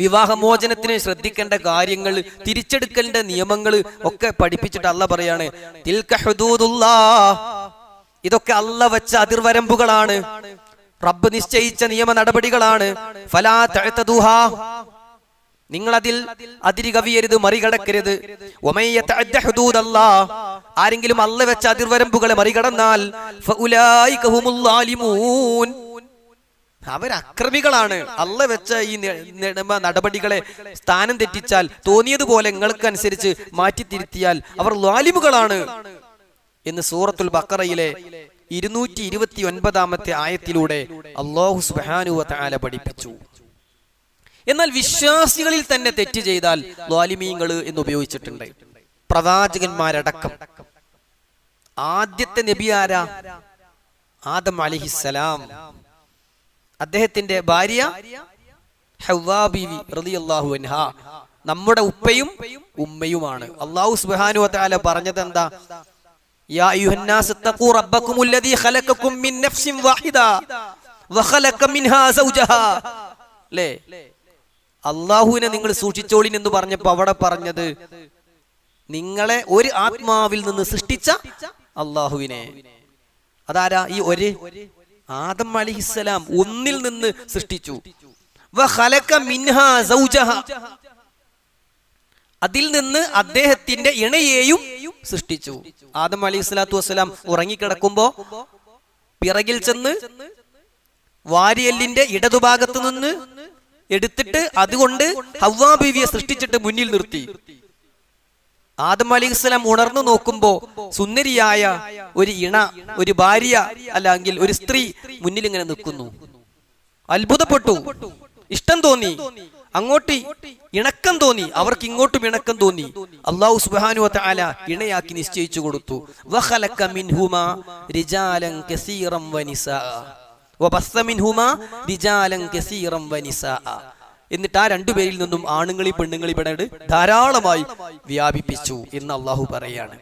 [SPEAKER 1] വിവാഹമോചനത്തിന് ശ്രദ്ധിക്കേണ്ട കാര്യങ്ങൾ, തിരിച്ചെടുക്കലിന്റെ നിയമങ്ങൾ ഒക്കെ പഠിപ്പിച്ചിട്ട് അല്ലാഹ് പറയാണ്, തിൽക ഹുദൂദുല്ലാഹ്, ഇതൊക്കെ അല്ലാഹ് വെച്ച അതിർവരമ്പുകളാണ്, റബ്ബ് നിശ്ചയിച്ച നിയമ നടപടികളാണ്. ഫലാ തഅതദുഹാ, നിങ്ങൾ അതിൽ അതിരി കവിയരുത്, മറികടക്കരുത്. വമൻ യതഅദ്ദ ഹുദൂദല്ലാഹ്, ആരെങ്കിലും അല്ലാഹ് വെച്ച അതിർവരമ്പുകളെ മറികടന്നാൽ ഫഉലൈക ഹുമുൽ ളാലിമൂൻ, അവർ അക്രമികളാണ്. അല്ലാഹ് വെച്ച ഈ നടപടികളെ സ്ഥാനം തെറ്റിച്ചാൽ, തോന്നിയതുപോലെ നിങ്ങൾക്ക് അനുസരിച്ച് മാറ്റിത്തിരുത്തിയാൽ അവർ ളാലിമുകളാണ് എന്ന് സൂറത്തുൽ ബഖറയിലെ 229-ാമത്തെ ആയത്തിലൂടെ അല്ലാഹു സുബ്ഹാനഹു വ തആല പഠിപ്പിച്ചു. എന്നാൽ വിശ്വാസികളിൽ തന്നെ തെറ്റ് ചെയ്താൽ ളാലിമീങ്ങൾ എന്ന് ഉപയോഗിച്ചിട്ടുണ്ട്. പ്രവാചകന്മാരടക്കം. ആദ്യത്തെ നബി ആരാ? ആദം അലൈഹിസ്സലാം. അദ്ദേഹത്തിന്റെ ഭാര്യ ഹവ്വാ ബീവി റളിയല്ലാഹു അൻഹാ നമ്മുടെ ഉപ്പയും ഉമ്മയുമാണ്. അല്ലാഹു സുബ്ഹാനഹു വ തആല പറഞ്ഞത് എന്താ? യാ അയ്യുഹന്നാസ് തഖൂ റബ്ബകുമുല്ലദീ ഖലഖകും മിൻ നഫ്സിൻ വാഹിദ വഖലഖ മിൻഹാ സൗജഹാ. ല്ലേ, അല്ലാഹുവിനെ നിങ്ങൾ സൂക്ഷിച്ചോളിൻ എന്ന് പറഞ്ഞപ്പോൾ അവിടെ പറഞ്ഞത് നിങ്ങളെ ഒരു ആത്മാവിൽ നിന്ന് സൃഷ്ടിച്ച അല്ലാഹുവിനെ. അതാരാ? ഈ ഒരു ആദം അലൈഹിസ്സലാം ഒന്നിൽ നിന്ന് സൃഷ്ടിച്ചു. വഖലഖ മിൻഹാ സൗജഹാ, അതിൽ നിന്ന് അദ്ദേഹത്തിന്റെ ഇണയെയും സൃഷ്ടിച്ചു. ആദം അലൈഹിസ്സലാത്തു വസ്സലാം ഉറങ്ങിക്കിടക്കുമ്പോ പിറകിൽ ചെന്ന് വാരിയെല്ലിന്റെ ഇടതുഭാഗത്ത് നിന്ന് എടുത്തിട്ട് അതുകൊണ്ട് ഹവ്വാ ബീവിയെ സൃഷ്ടിച്ചിട്ട് മുന്നിൽ നിർത്തി. ആദം അലൈഹിസ്സലാം ഉണർന്നു നോക്കുമ്പോ സുന്ദരിയായ ഒരു ഇണ, ഒരു ഭാര്യ, അല്ലെങ്കിൽ ഒരു സ്ത്രീ മുന്നിൽ ഇങ്ങനെ നിൽക്കുന്നു. അത്ഭുതപ്പെട്ടു, ഇഷ്ടം തോന്നി, അങ്ങോട്ട് ഇണക്കം തോന്നി, അവർക്ക് ഇങ്ങോട്ടും ഇണക്കം തോന്നി. അല്ലാഹു സുബ്ഹാനഹു വ തആല ഇണയാക്കി നിശ്ചയിച്ചു കൊടുത്തു. വഖലഖ മിൻഹുമാ റിജാലൻ കസീറൻ വനിസാ വബസ്സ മിൻഹുമാ റിജാലൻ കസീറൻ വനിസാ. എന്നിട്ട് ആ രണ്ടുപേരിൽ നിന്നും ആണുങ്ങളി പെണ്ണുങ്ങളി പെണ്ണുങ്ങൾ ധാരാളമായി വ്യാപിപ്പിച്ചു എന്ന് അള്ളാഹു പറയാണ്.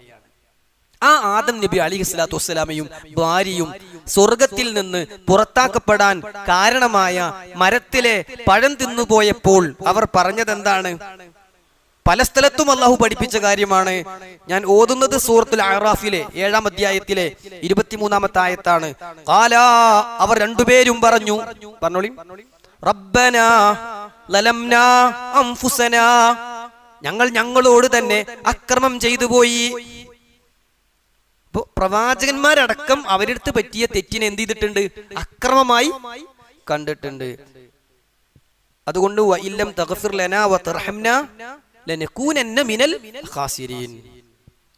[SPEAKER 1] ആ ആദം നബി അലൈഹിസ്സലാത്തു വസ്സലാമയും ഭാര്യയും സ്വർഗത്തിൽ നിന്ന് പുറത്താക്കപ്പെടാൻ കാരണമായ മരത്തിലെ പഴം തിന്നുപോയപ്പോൾ അവർ പറഞ്ഞതെന്താണ്? പല സ്ഥലത്തും അള്ളാഹു പഠിപ്പിച്ച കാര്യമാണ്. ഞാൻ ഓതുന്നത് സൂറത്തുൽ അറാഫിലെ 7-ാം അധ്യായത്തിലെ 23-ാമത്തെ ആയത്താണ്. ഖാലാ, അവർ രണ്ടുപേരും പറഞ്ഞു, പറഞ്ഞോളി, റബ്ബനാ ലലംനാ അൻഫുസനാ, ഞങ്ങളോട് തന്നെ അക്രമം ചെയ്തു പോയി. പ്രവാചകന്മാരടക്കം അവരെടുത്ത് പറ്റിയ തെറ്റിനെ എന്ത് ചെയ്തിട്ടുണ്ട്? അക്രമമായി കണ്ടിട്ടുണ്ട്. അതുകൊണ്ട് വഇല്ലം തഗ്ഫിർ ലനാ വതർഹംനാ ലനകൂനന്ന മിനൽ ഖാസിരീൻ,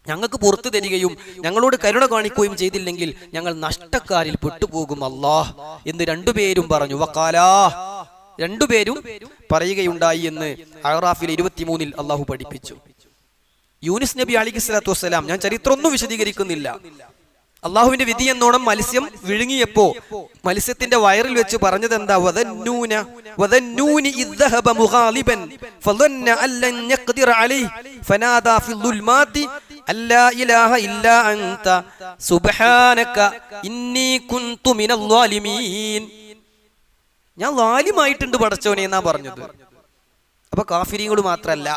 [SPEAKER 1] ഞങ്ങൾക്ക് പുറത്തു തരികയും ഞങ്ങളോട് കരുണ കാണിക്കുകയും ചെയ്തില്ലെങ്കിൽ ഞങ്ങൾ നഷ്ടക്കാരിൽ പെട്ടുപോകും അല്ലാഹ് എന്ന് രണ്ടുപേരും പറഞ്ഞു. വഖാലാ, രണ്ടുപേരും പറയുകയുണ്ടായി എന്ന് അറാഫിലെ 23-ൽ അള്ളാഹു പഠിപ്പിച്ചു. യൂനിസ് നബി അലൈഹിസ്സലാത്തു വസ്സലാം, ഞാൻ ചരിത്രമൊന്നും വിശദീകരിക്കുന്നില്ല, അള്ളാഹുവിന്റെ വിധി എന്നോണം മത്സ്യം വിഴുങ്ങിയപ്പോ മത്സ്യത്തിന്റെ വയറിൽ വെച്ച് പറഞ്ഞത് എന്താ? ഞാൻ ലാലിമായിട്ടുണ്ട് പടച്ചോനെ എന്നാ പറഞ്ഞത്. അപ്പൊ കാഫിരീങ്ങള് മാത്രല്ല,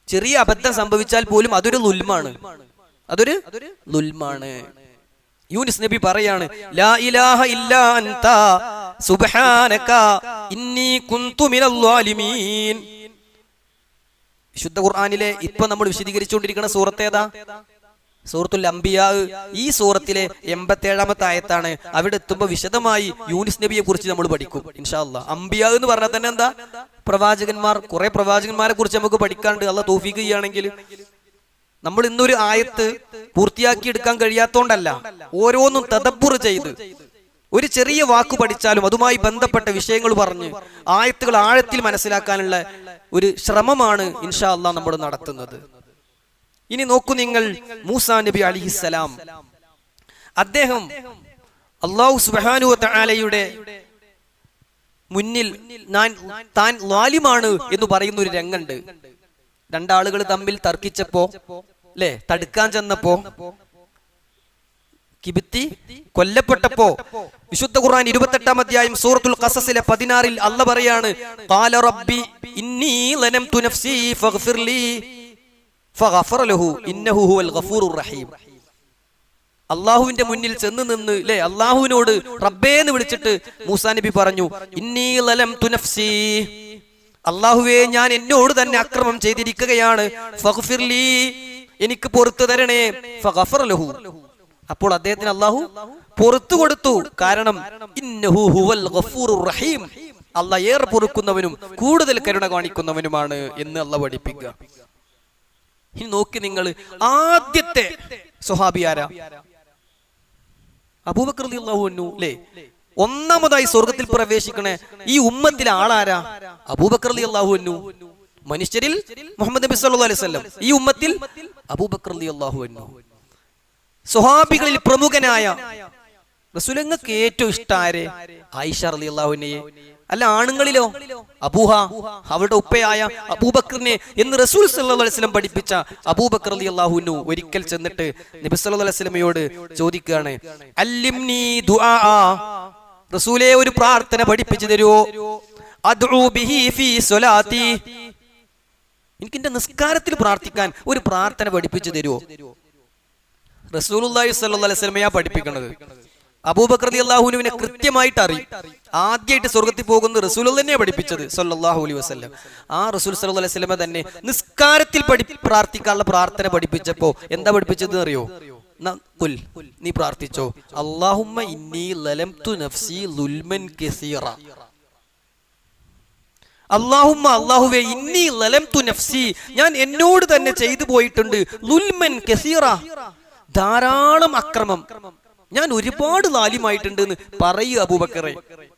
[SPEAKER 1] ചെറിയ അബദ്ധം സംഭവിച്ചാൽ പോലും അതൊരു ലുൽമാണ്, അതൊരു ലുൽമാണ്. യൂനിസ് നബി പറയാണ്, ലാ ഇലാഹ ഇല്ലാ അൻത സുബ്ഹാനക ഇന്നി കുന്തു മിനൽ ളാലിമീൻ. വിശുദ്ധ ഖുർആനിലെ ഇപ്പൊ നമ്മൾ വിശദീകരിച്ചുകൊണ്ടിരിക്കുന്ന സൂറത്ത് ഏതാ? സൂറത്തുൽ അംബിയാ. ഈ സൂറത്തിലെ 87-ാമത്തെ ആയത്താണ്. അവിടെ എത്തുമ്പോൾ വിശദമായി യൂനിസ് നബിയെ കുറിച്ച് നമ്മൾ പഠിക്കും ഇൻഷാ അല്ലാഹ്. അംബിയാ എന്ന് പറഞ്ഞാൽ തന്നെ എന്താ? പ്രവാചകന്മാർ. കുറെ പ്രവാചകന്മാരെ കുറിച്ച് നമുക്ക് പഠിക്കാണ്ട്, അല്ലാഹ് തൗഫീഖ് ചെയ്യുകയാണെങ്കിൽ. നമ്മൾ ഇന്നൊരു ആയത്ത് പൂർത്തിയാക്കി എടുക്കാൻ കഴിയാത്തോണ്ടല്ല, ഓരോന്നും തദബ്ബുർ ചെയ്ത് ഒരു ചെറിയ വാക്ക് പഠിച്ചാലും അതുമായി ബന്ധപ്പെട്ട വിഷയങ്ങൾ പറഞ്ഞ് ആയത്തുകൾ ആഴത്തിൽ മനസ്സിലാക്കാനുള്ള ഒരു ശ്രമമാണ് ഇൻഷാ അല്ലാഹ് നമ്മൾ നടത്തുന്നത്. ഇനി നോക്കൂ നിങ്ങൾ, മൂസാ നബി അലൈഹിസ്സലാം, അദ്ദേഹം അല്ലാഹു സുബ്ഹാനഹു വ തആലയുടെ മുന്നിൽ താൻ ലാലിമാണ് എന്ന് പറയുന്ന ഒരു രംഗുണ്ട്. രണ്ടാളുകൾ തമ്മിൽ തർക്കിച്ചപ്പോ, അല്ലെ, തടുക്കാൻ ചെന്നപ്പോ, കിബിത്തി കൊല്ലപ്പെട്ടപ്പോ, വിശുദ്ധ ഖുർആൻ 28-ാം അധ്യായം സൂറത്തുൽ ഖസസിലെ 16-ൽ അല്ലാഹ് പറയാണ്, ഖാല റബ്ബി ഇന്നി ലനംതു നഫ്സി ഫഗ്ഫിർ ലീ ഫഗഫറ ലഹു ഇന്നഹു ഹുവൽ ഗഫൂറുർ റഹീം. അള്ളാഹുവിന്റെ മുന്നിൽ ചെന്ന് നിന്ന്, അല്ലെ, അള്ളാഹുവിനോട് റബ്ബേ എന്ന് വിളിച്ചിട്ട് മൂസാ നബി പറഞ്ഞു, ഇന്നി ലലംതു നഫ്സി, അള്ളാഹുവേ ഞാൻ എന്നോട് തന്നെ അക്രമം ചെയ്തിരിക്കുകയാണ്, ഫഗ്ഫിർ ലീ, എനിക്ക് പുറത്തു തരണേ. ഫഗഫറ ലഹു, അപ്പോൾ അദ്ദേഹത്തിന് അള്ളാഹു പുറത്തു കൊടുത്തു. കാരണം ഇന്നഹു ഹുവൽ ഗഫൂറുർ റഹീം, അള്ളാഹ് ഏറെ പൊറുക്കുന്നവനും കൂടുതൽ കരുണ കാണിക്കുന്നവനുമാണ് എന്ന് അള്ളാഹ് പഠിപ്പിക്കുക. ഇനി നോക്കി നിങ്ങൾ, ആദ്യത്തെ സ്വഹാബി ആരാ? അബൂബക്കർ റളിയല്ലാഹു അൻഹു, അല്ലേ? ഒന്നാമതായി സ്വർഗത്തിൽ പ്രവേശിക്കണേ ഈ ഉമ്മത്തിലെ ആളാരാ? അബൂബക്കർ റളിയല്ലാഹു അൻഹു. മനുഷ്യരിൽ മുഹമ്മദ് നബി സല്ലല്ലാഹു അലൈഹി വസല്ലം, ഈ ഉമ്മത്തിൽ അബൂബക്കർ റളിയല്ലാഹു അൻഹു. സ്വഹാബികളിൽ പ്രമുഖനായ റസൂലുള്ളാഹിക്ക് ഏറ്റവും ഇഷ്ടം ആരെ? ആയിഷ റളിയല്ലാഹു അൻഹയെ. അല്ല, ആണുങ്ങളിലോ? അബൂഹ, അവരുടെ ഉപ്പയായ അബൂബക്കറിനെ എന്ന് റസൂൽ സല്ലല്ലാഹു അലൈഹി വസല്ലം പഠിപ്പിച്ച അബൂബക്കർ റളിയല്ലാഹു അൻഹു ഒരിക്കൽ ചെന്നിട്ട് നബി സല്ലല്ലാഹു അലൈഹി വസല്ലമയോട് ചോദിക്കുകയാണ്, അല്ലിംനി ദുആ, റസൂലേ ഒരു പ്രാർത്ഥന പഠിപ്പിച്ചു തരുമോ? അദ്ഉ ബിഹി ഫീ സ്വലാത്തി, എനിക്ക് എന്റെ നിസ്കാരത്തിൽ പ്രാർത്ഥിക്കാൻ ഒരു പ്രാർത്ഥന പഠിപ്പിച്ചു തരുമോ? റസൂലുള്ളാഹി സ്വല്ലല്ലാഹു അലൈഹി വസല്ലമയാ പഠിപ്പിക്കുന്നത്. അബൂബക്കർ റളിയല്ലാഹു അൻഹുവിനെ കൃത്യമായിട്ട് അറിയും. ആദ്യമായിട്ട് സ്വർഗത്തിൽ പോകുന്നത് റസൂലുള്ളാഹി തന്നെയാണ് പഠിപ്പിച്ചത് സ്വല്ലല്ലാഹു അലൈഹി വസല്ലം. ആ റസൂൽ സ്വല്ലല്ലാഹു അലൈഹി വസല്ലമ തന്നെ നിസ്കാരത്തിൽ പ്രാർത്ഥിക്കാനുള്ള പ്രാർത്ഥന പഠിപ്പിച്ചപ്പോ എന്താ പഠിപ്പിച്ചത് അറിയോ? നീ പ്രാർത്ഥിച്ചോ, അല്ലാഹുമ്മ ഇന്നി ലലംതു നഫ്സി ളുൽമൻ കസീറ, അല്ലാഹുമ്മ, അല്ലാഹുവേ, ഇന്നി ലലംതു നഫ്സി, ഞാൻ എന്നോട് തന്നെ ചെയ്തു പോയിട്ടുണ്ട്, ളുൽമൻ കസീറ, ധാരാളം അക്രമം, ഞാൻ ഒരുപാട് ലാലിമായിട്ടുണ്ട് എന്ന് പറയുക. അബൂബക്കറെ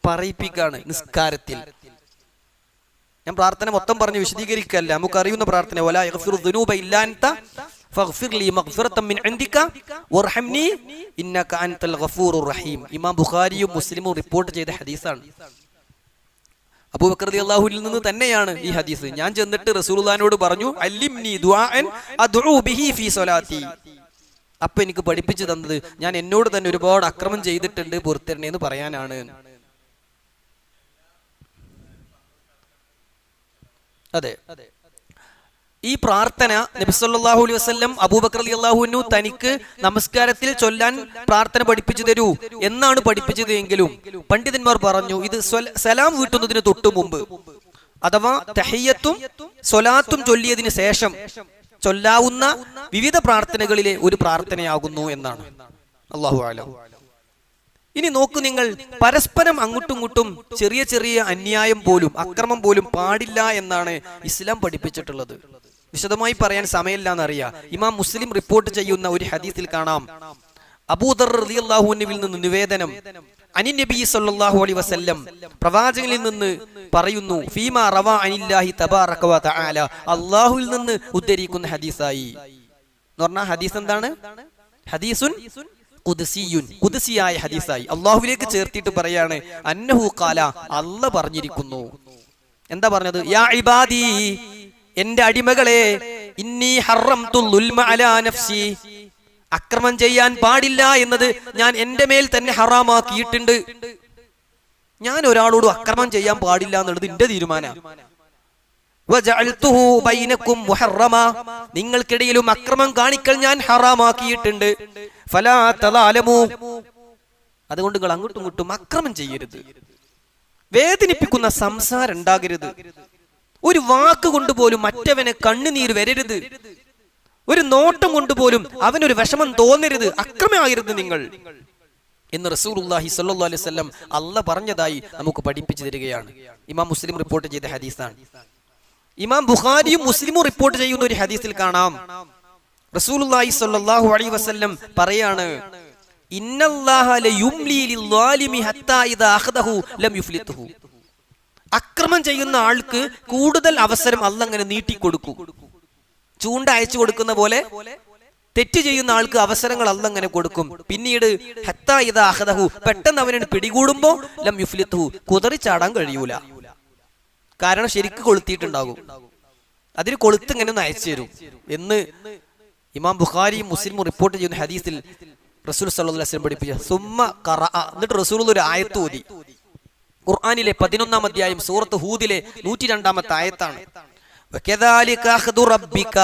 [SPEAKER 1] പറയിപ്പിക്കാണ് നിസ്കാരത്തിൽ. ഞാൻ പ്രാർത്ഥന മൊത്തം പറഞ്ഞ് വിശദീകരിക്കല്ല, നമുക്ക് അറിയുന്ന പ്രാർത്ഥന, വലാ യഗ്ഫിറു ദുനൂബ ഇല്ലാ അൻത ഫഗ്ഫിർ ലീ മഗ്ഫിറതൻ മിൻ ഇൻദിക വർഹംനി ഇന്നക അൻതൽ ഗഫൂറുർ റഹീം. ഇമാം ബുഖാരിയും മുസ്ലിമും റിപ്പോർട്ട് ചെയ്ത ഹദീസാണ്. അബൂബക്കർ റളിയല്ലാഹു അൻഹുവിൽ നിന്ന് തന്നെയാണ് ഈ ഹദീസ്. ഞാൻ ചെന്നിട്ട് റസൂലുള്ളാഹിനോട് പറഞ്ഞു, അല്ലിംനി ദുആഅൻ അദ്ഉ ബിഹി ഫീ സ്വലാത്തി, അപ്പൊ എനിക്ക് പഠിപ്പിച്ചു തന്നത് ഞാൻ എന്നോട് തന്നെ ഒരുപാട് അക്രമം ചെയ്തിട്ടുണ്ട്, പൊറുത്തരണേ എന്ന് പറയാനാണ്. അതെ, ഈ പ്രാർത്ഥന നബി സല്ലല്ലാഹു അലൈഹി വസല്ലം അബൂബക്കർ റളിയല്ലാഹു അൻഹു തനിക്ക് നമസ്കാരത്തിൽ ചൊല്ലാൻ പ്രാർത്ഥന പഠിപ്പിച്ചു തരൂ എന്നാണ് പഠിപ്പിച്ചത് എങ്കിലും പണ്ഡിതന്മാർ പറഞ്ഞു ഇത് സലാം വീട്ടുന്നതിന് തൊട്ടു മുമ്പ് അഥവാ തഹിയ്യത്തും സ്വലാത്തും ചൊല്ലിയതിന് ശേഷം ചൊല്ലാവുന്ന വിവിധ പ്രാർത്ഥനകളിലെ ഒരു പ്രാർത്ഥനയാകുന്നു എന്നാണ്. അല്ലാഹു അഅലം. ഇനി നോക്കൂ നിങ്ങൾ, പരസ്പരം അങ്ങോട്ടും ഇങ്ങോട്ടും ചെറിയ ചെറിയ അന്യായം പോലും അക്രമം പോലും പാടില്ല എന്നാണ് ഇസ്ലാം പഠിപ്പിച്ചിട്ടുള്ളത്. വിശദമായി പറയാൻ സമയമില്ല എന്നറിയാം. ഇമാം മുസ്ലിം റിപ്പോർട്ട് ചെയ്യുന്ന ഒരു ഹദീസിൽ കാണാം, അബൂദർ റളിയല്ലാഹു അൻഹുവിൽ നിന്ന് നിവേദനം, അനി നബി സല്ലല്ലാഹു അലൈഹി വസല്ലം പ്രവാചകനിൽ നിന്ന് പറയുന്നു, ഫീമാ റവാ അനില്ലാഹി തബാറക വ തആല, അല്ലാഹുവിൽ നിന്ന് ഉദ്ധരിക്കുന്ന ഹദീസായി എന്ന് പറഞ്ഞാൽ ഹദീസ് എന്താണ്? ഹദീസുൻ ഖുദ്സിയുൻ, ഖുദ്സിയായ ഹദീസായി അല്ലാഹുവിലേക്ക് ചേർത്തിട്ട് പറയാണ്, അന്നഹു ഖാല, അല്ലാഹ് പറഞ്ഞിരിക്കുന്നു. എന്താ പറഞ്ഞത്? യാ ഇബാദി, എന്റെ അടിമകളെ, ഇന്നി ഹറംതു ളുൽമ അലാ നഫ്സി, അക്രമം ചെയ്യാൻ പാടില്ല എന്നത് ഞാൻ എന്റെ മേൽ തന്നെ ഹറാമാക്കിയിട്ടുണ്ട്. ഞാൻ ഒരാളോട് അക്രമം ചെയ്യാൻ പാടില്ല എന്നുള്ളത് എന്റെ തീരുമാനമാണ്. വജഅൽതുഹു ബൈനകും മുഹറമ, നിങ്ങൾക്കിടയിലും അക്രമം കാണിക്കൽ ഞാൻ ഹറാമാക്കിയിട്ടുണ്ട്. ഫലാ തലാലമു, അതുകൊണ്ട് നിങ്ങൾ അങ്ങോട്ടും ഇങ്ങോട്ടും അക്രമം ചെയ്യരുത്. വേദനിപ്പിക്കുന്ന സംസാരം ഉണ്ടാകരുത്. ഒരു വാക്ക് കൊണ്ടുപോലും മറ്റവന് കണ്ണുനീര് വരരുത്. ഒരു നോട്ടം കൊണ്ടുപോലും അവനൊരു വിഷമം തോന്നരുത്. അക്രമമാകരുത് നിങ്ങൾ എന്ന് റസൂലുള്ളാഹി സ്വല്ലല്ലാഹു അലൈഹി വസല്ലം അല്ലാഹ് പറഞ്ഞതായി നമുക്ക് പഠിപ്പിച്ചു തരികയാണ്. ഇമാം മുസ്ലിം റിപ്പോർട്ട് ചെയ്ത ഹദീസാണ്. ഇമാം ബുഖാരിയും മുസ്ലിമും റിപ്പോർട്ട് ചെയ്യുന്ന ഒരു ഹദീസിൽ കാണാം, റസൂലുള്ളാഹി സ്വല്ലല്ലാഹു അലൈഹി വസല്ലം പറയാണ്, ഇന്നല്ലാഹ ലയുംലി ലിൽവാലിമി ഹത്താ ഇദാ അഖദഹു ലം യുഫ്ലിതുഹു, അക്രമം ചെയ്യുന്ന ആൾക്ക് കൂടുതൽ അവസരം അല്ലാഹ് അങ്ങനെ നീട്ടിക്കൊടുക്കും. ചൂണ്ട അയച്ചു കൊടുക്കുന്ന പോലെ തെറ്റ് ചെയ്യുന്ന ആൾക്ക് അവസരങ്ങൾ അല്ലാഹ് അങ്ങനെ കൊടുക്കും. പിന്നീട് ഹത്താ ഇദാ അഖദഹു, പെട്ടെന്ന് അവനെ പിടികൂടുമ്പോ ലം യുഫ്ലിതുഹു, കുതറിച്ചാടാൻ കഴിയൂല. കാരണം ശരിക്ക് കൊളുത്തിയിട്ടുണ്ടാകും. അതിന് കൊളുത്ത് ഇങ്ങനെ ഒന്ന് അയച്ചു തരും എന്ന് ഇമാം ബുഖാരിയും മുസ്ലിമും റിപ്പോർട്ട് ചെയ്യുന്ന ഹദീസിൽ റസൂൽ സല്ലല്ലാഹു അലൈഹി വസല്ലം പഠിപ്പിച്ച സുമ്മ ഖറഅ, എന്നിട്ട് റസൂൽ ഒരു ആയത്ത് ഓതി. ഖുർആനിലെ 11-ാം അധ്യായം സൂറത്ത് ഹൂദിലെ 102-ാമത്തെ ആയത്താണ്. വകദാലിക അഖദു റബ്ബിക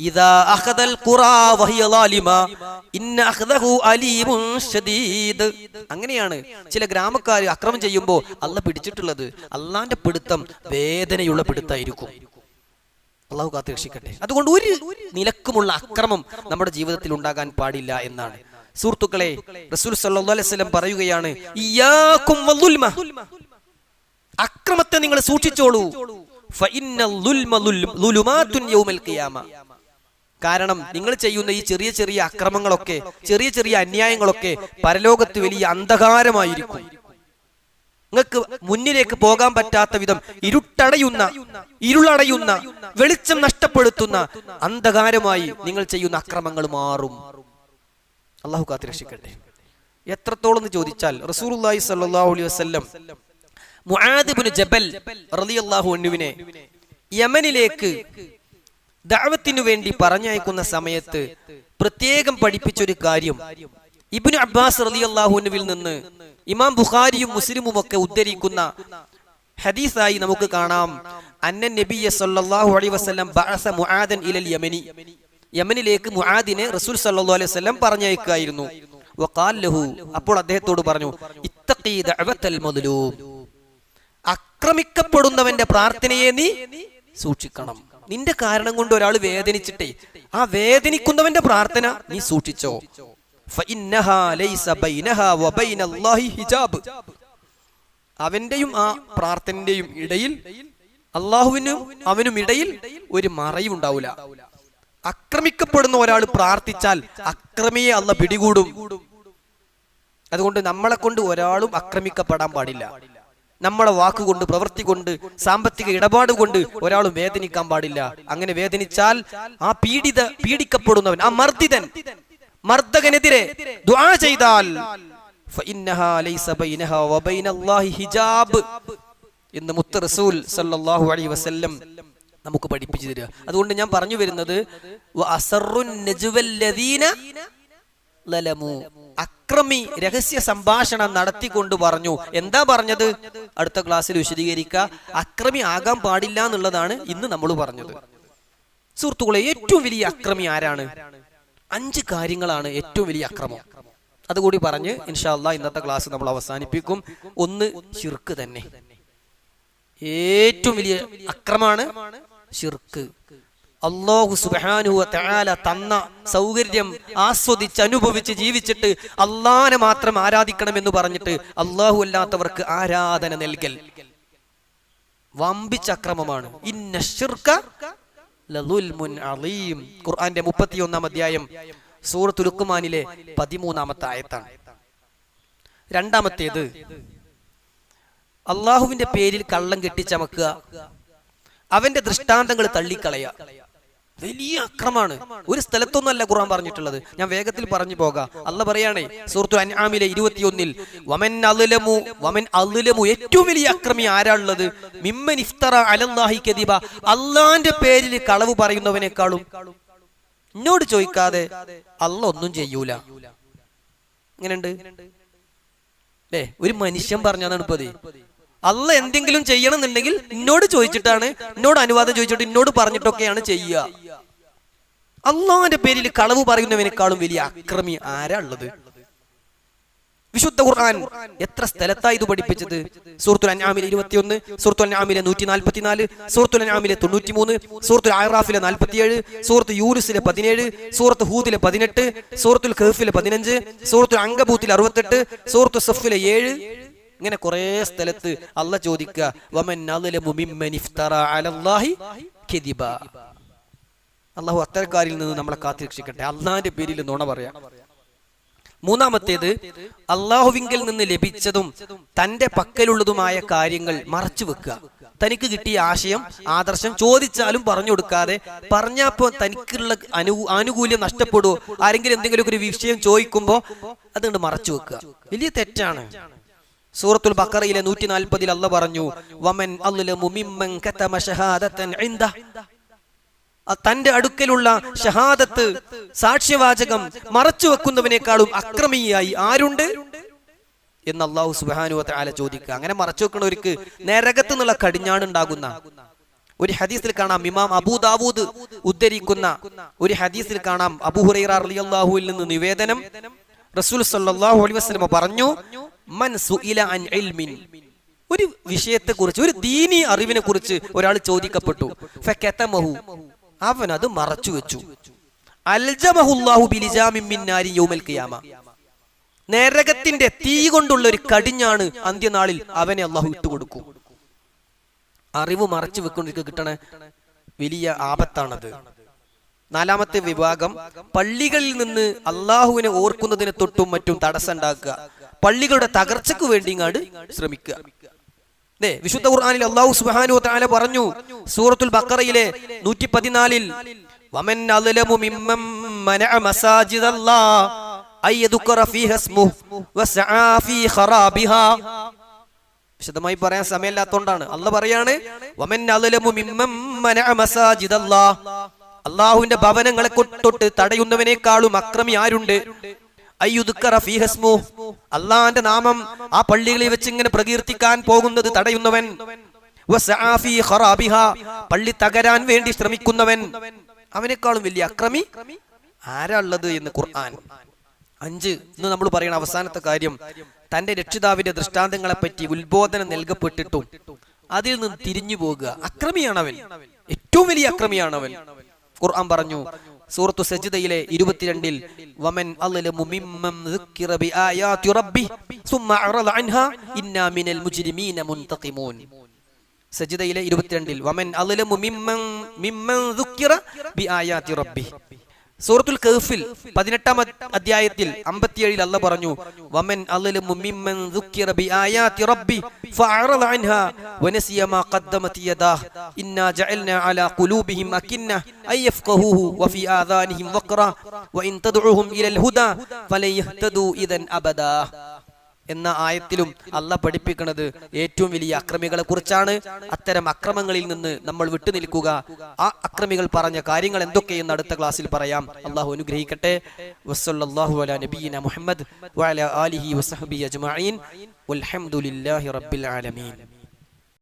[SPEAKER 1] ഇദാ അഖദൽ ഖുറാ വഹിയ ളാലിമ ഇന്ന അഖദഹു അലീമുൻ ശദീദ്. അങ്ങനെയാണ് ചില ഗ്രാമക്കാർ അക്രമം ചെയ്യുമ്പോൾ അല്ലാഹ് പിടിച്ചിട്ടുള്ളത്. അള്ളാന്റെ പിടുത്തം വേദനയുള്ള പിടുത്തായിരിക്കും. അള്ളാഹു കാത്ത് രക്ഷിക്കട്ടെ. അതുകൊണ്ട് ഒരു നിലക്കുമുള്ള അക്രമം നമ്മുടെ ജീവിതത്തിൽ ഉണ്ടാകാൻ പാടില്ല എന്നാണ്. സുഹൃത്തുക്കളെ, റസൂൽ സല്ലല്ലാഹു അലൈഹി വസല്ലം പറയുകയാണ്, ഇയ്യാകും വളുൽമ, അക്രമത്തെ നിങ്ങൾ സൂക്ഷിച്ചോളൂ. ഫഇന്നൽ ളുൽമ ളുലുമാതുൻ യൗമൽ ഖിയാമ, കാരണം നിങ്ങൾ ചെയ്യുന്ന ഈ ചെറിയ ചെറിയ അക്രമങ്ങളൊക്കെ, ചെറിയ ചെറിയ അന്യായങ്ങളൊക്കെ പരലോകത്ത് വലിയ അന്ധകാരമായിരിക്കും. നിങ്ങൾക്ക് മുന്നിലേക്ക് പോകാൻ പറ്റാത്ത വിധം ഇരുളടയുന്ന വെളിച്ചം നഷ്ടപ്പെടുത്തുന്ന അന്ധകാരമായി നിങ്ങൾ ചെയ്യുന്ന അക്രമങ്ങൾ മാറും. അള്ളാഹു കാത്ത് രക്ഷിക്കട്ടെ. എത്രത്തോളം എന്ന് ചോദിച്ചാൽ റസൂലുള്ളാഹി സ്വല്ലല്ലാഹു അലൈഹി വസല്ലം മുആദ് ഇബ്നു ജബൽ റളിയല്ലാഹു അൻഹുവിനെ യമനിലേക്ക് ദഅവത്തിനു വേണ്ടി പറഞ്ഞയക്കുന്ന സമയത്ത് പ്രത്യേകം പഠിപ്പിച്ചൊരു കാര്യം ഇബ്നു അബ്ബാസ് റളിയല്ലാഹു അൻഹുവിൽ നിന്ന് ഇമാം ബുഖാരിയും മുസ്ലിമും ഒക്കെ ഉദ്ധരിക്കുന്ന ഹദീസായി നമുക്ക് കാണാം. അന്ന നബിയ സല്ലല്ലാഹു അലൈഹി വസല്ലം ബഅസ മുആദൻ ഇലൽ യമനി, യമനിലേക്ക് മുആദിനെ റസൂൽ സല്ലല്ലാഹു അലൈഹി വസല്ലം പറഞ്ഞയക്കുകയായിരുന്നു. വഖാൽ ലഹു, അപ്പോൾ അദ്ദേഹത്തോട് പറഞ്ഞു, ഇത്തഖി ദഅവത്തൽ മദ്ലൂം, അക്രമിക്കപ്പെടുന്നവന്റെ പ്രാർത്ഥനയെ നീ സൂക്ഷിക്കണം. നിന്റെ കാരണം കൊണ്ട് ഒരാൾ വേദനിച്ചിട്ടേ ആ വേദനിക്കുന്നവന്റെ പ്രാർത്ഥന നീ സൂക്ഷിച്ചോ. ഫഇന്നഹാ ലൈസ ബൈനഹാ വബൈനല്ലാഹി ഹിജാബ്, അവന്റെയും ആ പ്രാർത്ഥനയുടെയും ഇടയിൽ, അള്ളാഹുവിനും അവനും ഇടയിൽ ഒരു മറയും ഉണ്ടാവില്ല. അക്രമിക്കപ്പെടുന്ന ഒരാൾ പ്രാർത്ഥിച്ചാൽ അക്രമിയെ അള്ളാഹ് പിടികൂടും. അതുകൊണ്ട് നമ്മളെ കൊണ്ട് ഒരാളും ആക്രമിക്കപ്പെടാൻ പാടില്ല. നമ്മളെ വാക്കുകൊണ്ട്, പ്രവൃത്തി കൊണ്ട്, സാമ്പത്തിക ഇടപാട് കൊണ്ട് ഒരാളും വേദനിക്കാൻ പാടില്ല. അങ്ങനെ വേദനിച്ചാൽ ആ പീഡിക്കപ്പെടുന്നവൻ, ആ മർദ്ദകനെതിരെ ദുആ ചെയ്താൽ ഫഇന്നഹാ ലൈസ ബൈനഹാ വബൈനല്ലാഹി ഹിജാബ് എന്ന് മുത്ത് റസൂൽ സല്ലല്ലാഹു അലൈഹി വസല്ലം നമുക്ക് പഠിപ്പിച്ചു തരിക. അതുകൊണ്ട് ഞാൻ പറഞ്ഞു വരുന്നത്, വഅസറുൻ നജ്വല്ലദീന ലലമു, അക്രമി രഹസ്യ സംഭാഷണം നടത്തിക്കൊണ്ട് പറഞ്ഞു. എന്താ പറഞ്ഞത്? അടുത്ത ക്ലാസ്സിൽ വിശദീകരിക്കുക. അക്രമി ആകാൻ പാടില്ല എന്നുള്ളതാണ് ഇന്ന് നമ്മൾ പറഞ്ഞത്. സുഹൃത്തുക്കളെ, ഏറ്റവും വലിയ അക്രമി ആരാണ്? 5 കാര്യങ്ങളാണ് ഏറ്റവും വലിയ അക്രമം. അതുകൂടി പറഞ്ഞ് ഇൻഷാ അല്ലാഹ് ഇന്നത്തെ ക്ലാസ് നമ്മൾ അവസാനിപ്പിക്കും. 1, ശിർക്ക് തന്നെ. ഏറ്റവും വലിയ അക്രമാണ് ശിർക്ക്. അല്ലാഹു സുബ്ഹാനഹു വ തആല തന്ന സൗകര്യം ആസ്വദിച്ച് അനുഭവിച്ച് ജീവിച്ചിട്ട് അല്ലാഹനെ മാത്രം ആരാധിക്കണമെന്ന് പറഞ്ഞിട്ട് അല്ലാഹു അല്ലാത്തവർക്ക് ആരാധന നൽകൽ വമ്പിച്ച അക്രമമാണ്. ഇന്ന ശിർക ലദുൽമുൻ അളീം. ഖുർആന്റെ 31-ാം അധ്യായം സൂറത്തുൽ ലുഖ്മാനിലെ 13-ാമത്തെ ആയത്താണ്. രണ്ടാമത്തേത്, അള്ളാഹുവിന്റെ പേരിൽ കള്ളം കെട്ടിച്ചമക്കുക, അവന്റെ ദൃഷ്ടാന്തങ്ങൾ തള്ളിക്കളയുക. വലിയ അക്രമാണ്. ഒരു സ്ഥലത്തൊന്നല്ല ഖുർആൻ പറഞ്ഞിട്ടുള്ളത്. ഞാൻ വേഗത്തിൽ പറഞ്ഞു പോകാം. അല്ലാഹ് പറയാണ് സൂറത്തുൽ അൻആമിലെ 21-ൽ, വമൻ അള്ലമു, ഏറ്റവും വലിയ അക്രമി ആരാളുള്ളത്? മിമ്മൻ ഇഫ്തറ അലല്ലാഹി കദിബ, അള്ളാന്റെ പേരിൽ കളവ് പറയുന്നവനേക്കാളും. എന്നോട് ചോദിക്കാതെ അല്ലാഹ് ഒന്നും ചെയ്യൂല. എങ്ങനെയുണ്ട്? ഒരു മനുഷ്യൻ പറഞ്ഞതാണ് ഇപ്പത്. അല്ലാഹ് എന്തെങ്കിലും ചെയ്യണം എന്നുണ്ടെങ്കിൽ എന്നോട് ചോദിച്ചിട്ടാണ്, എന്നോട് അനുവാദം ചോദിച്ചിട്ട് എന്നോട് പറഞ്ഞിട്ടൊക്കെയാണ് ചെയ്യുക. അല്ലാഹുവിന്റെ പേരിൽ കളവ് പറയുന്നവനേക്കാളും വലിയ അക്രമി ആരാ ഉള്ളത്? വിശുദ്ധ ഖുർആൻ എത്ര സ്ഥലത്തായി ഇത് പഠിപ്പിച്ചത്? സൂറത്തുൽ അൻആമിലെ 21, സൂറത്തുൽ അൻആമിലെ 144, സൂറത്തുൽ അൻആമിലെ 93, സൂറത്തുൽ അഅറാഫിലെ 47, സൂറത്ത് യൂനുസിലെ 17, സൂറത്ത് ഹൂദിലെ 18, സൂറത്തുൽ കഹ്ഫിലെ 15, സൂറത്തുൽ അങ്കബൂത്തിലെ 68, സൂറത്തു സഫിലെ 7. ഇങ്ങനെ കുറെ സ്ഥലത്ത് അല്ലാഹ് ചോദിക്കുക, വമൻ അദ്ലമു മിമ്മൻ ഇഫ്തറ അലല്ലാഹി കദിബ. അല്ലാഹു അത്തരക്കാരിൽ നിന്ന് നമ്മളെ കാത്തുരക്ഷിക്കട്ടെ. അല്ലാഹുവിന്റെ പേരിൽ നുണ പറയാം. മൂന്നാമത്തേത്, അള്ളാഹുവിങ്കിൽ നിന്ന് ലഭിച്ചതും തന്റെ പക്കലുള്ളതുമായ കാര്യങ്ങൾ മറച്ചു വെക്കുക. തനിക്ക് കിട്ടിയ ആശയം, ആദർശം ചോദിച്ചാലും പറഞ്ഞു കൊടുക്കാതെ, പറഞ്ഞപ്പോ തനിക്കുള്ള ആനുകൂല്യം നഷ്ടപ്പെടുവോ, ആരെങ്കിലും എന്തെങ്കിലും ഒരു വിഷയം ചോദിക്കുമ്പോ അതുകൊണ്ട് മറച്ചു വെക്കുക. വലിയ തെറ്റാണ്. സൂറത്തുൽ ബഖറയിലെ 140-ൽ അല്ലാഹ് പറഞ്ഞു, വമൻ അദ്ലമു മിമ്മൻ കതമ ഷഹാദതൻ ഇൻദ, തന്റെ അടുക്കലുള്ള ഷഹാദത്ത്, സാക്ഷ്യവാചകം മറച്ചു വെക്കുന്നവനേക്കാളും അക്രമിയായി ആരുണ്ട് എന്ന് അല്ലാഹു സുബ്ഹാനഹു വ തആല ചോദിക്കുക. അങ്ങനെ മറച്ചു വെക്കുന്നവർക്ക് നരകത്തു നിന്നുള്ള കടിഞ്ഞാണ് ഉണ്ടാകുന്ന ഒരു ഹദീസിൽ കാണാം. ഇമാം അബൂ ദാവൂദ് ഉദ്ധരിക്കുന്ന ഒരു ഹദീസിൽ കാണാം, അബൂ ഹുറൈറ റളിയല്ലാഹുവിൽ നിന്ന് നിവേദനം, റസൂൽ സല്ലല്ലാഹു അലൈഹി വസല്ലം പറഞ്ഞു, മൻ സുഇല അൻ ഇൽമിൻ, ഒരു വിഷയത്തെ കുറിച്ച്, ഒരു ദീനി അറിവിനെ കുറിച്ച് ഒരാൾ ചോദിക്കപ്പെട്ടു, ഫകതമഹു, അവൻ അത് മറച്ചു വെച്ചു, അൽജമഹുല്ലാഹു ബിലിജാമിൻ മിൻ നാരി യൗമൽ ഖിയാമ, നരകത്തിന്റെ തീ കൊണ്ടുള്ള ഒരു കടിഞ്ഞാണ് അന്ത്യനാളിൽ അവനെ അല്ലാഹു ഇട്ടുകൊടുക്കും. അറിവ് മറച്ചു വെക്കൊണ്ടിരിക്കുക കിട്ടണ വലിയ ആപത്താണത്. നാലാമത്തെ വിഭാഗം, പള്ളികളിൽ നിന്ന് അള്ളാഹുവിനെ ഓർക്കുന്നതിനെ തൊട്ടും മറ്റും തടസ്സം ഉണ്ടാക്കുക, പള്ളികളുടെ തകർച്ചയ്ക്ക് വേണ്ടിങ്ങാട് ശ്രമിക്കുക. വിശുദ്ധ ഖുർആനിൽ അല്ലാഹു സുബ്ഹാനഹു വ തആല പറഞ്ഞു, സൂറത്തുൽ ബഖറയിലെ 114-ൽ, വമൻ അദ്ലമു മിമ്മൻ മനഅ മസാജിദല്ലാഹ് അയ്യദുക്കറ ഫീഹാ ഇസ്മുഹു വസആ ഫീ ഖറാബിഹാ. വിശദമായി പറയാൻ സമയമില്ലാത്തതുകൊണ്ടാണ്. അല്ലാഹ് പറയാണ്, വമൻ അദ്ലമു മിമ്മൻ മനഅ മസാജിദല്ലാഹ്, അല്ലാഹുവിന്റെ ഭവനങ്ങളെ തൊട്ട് തടയുന്നവനേക്കാളും അക്രമി ആരുണ്ട്? അയ്യുദ്കറ ഫീഹാ ഇസ്മുഹു, അല്ലാഹുവിന്റെ നാമം ആ പള്ളികളിൽ വെച്ച് ഇങ്ങനെ പ്രകീർത്തിക്കാൻ പോകുന്നത് തടയുന്നവൻ, വസആ ഫീ ഖറാബിഹാ, പള്ളി തകരാൻ വേണ്ടി ശ്രമിക്കുന്നവൻ, അവനേക്കാളും വലിയ അക്രമി ആരാ ഉള്ളത് എന്ന് ഖുർആൻ. 5, ഇന്ന് നമ്മൾ പറയുന്ന അവസാനത്തെ കാര്യം, തന്റെ രക്ഷിതാവിന്റെ ദൃഷ്ടാന്തങ്ങളെ പറ്റി ഉത്ബോധനം നൽകപ്പെട്ടിട്ടും അതിൽ നിന്ന് തിരിഞ്ഞു പോകുക. അക്രമിയാണവൻ, ഏറ്റവും വലിയ അക്രമിയാണവൻ. ഖുർആൻ പറഞ്ഞു സൂറത്തു സജ്ദയിലെ 22-ൽ, വമൻ അദ്ലമു മിമ്മൻ ദുക്കിറ ബിആയാതി റബ്ബി സുമ്മ അറദ അൻഹാ ഇന്നാ മിനൽ മുജ്രിമീന മുൻതഖിമൂൻ. സജ്ദയിലെ 22-ൽ, വമൻ അദ്ലമു മിമ്മൻ ദുക്കിറ ബിആയാതി റബ്ബി. സൂറത്തുൽ കഹ്ഫിൽ 18-ാം അധ്യായത്തിൽ 57-ൽ അല്ലാഹ് പറഞ്ഞു, വമൻ അദ്ലമു മിമ്മൻ ദുക്കിറ ബിആയാതി റബ്ബി ഫഅറദ അൻഹാ വനസിയ മാ ഖദ്ദമത് യദാഹ് ഇന്നാ ജഅൽനാ അലാ ഖുലൂബിഹിം അകിന്ന അയ്യഫ്ഖഹൂഹു വഫി ആദാനിഹിം വഖറ വഇൻ തദ്ഉഹും ഇലൽ ഹുദാ ഫലൻ യഹ്തദൂ ഇദൻ അബദാ. എന്ന ആയത്തിലും അള്ളാഹ് പഠിപ്പിക്കുന്നത് ഏറ്റവും വലിയ അക്രമികളെ കുറിച്ചാണ്. അത്തരം അക്രമങ്ങളിൽ നിന്ന് നമ്മൾ വിട്ടുനിൽക്കുക. ആ അക്രമികൾ പറഞ്ഞ കാര്യങ്ങൾ എന്തൊക്കെയെന്ന് അടുത്ത ക്ലാസ്സിൽ പറയാം. അള്ളാഹു അനുഗ്രഹിക്കട്ടെ. വസ്സല്ലല്ലാഹു അലാ നബിയിന മുഹമ്മദ് വഅലാ ആലിഹി വസഹ്ബിഹി അജ്മഈൻ വൽഹംദുലില്ലാഹി റബ്ബിൽ ആലമീൻ.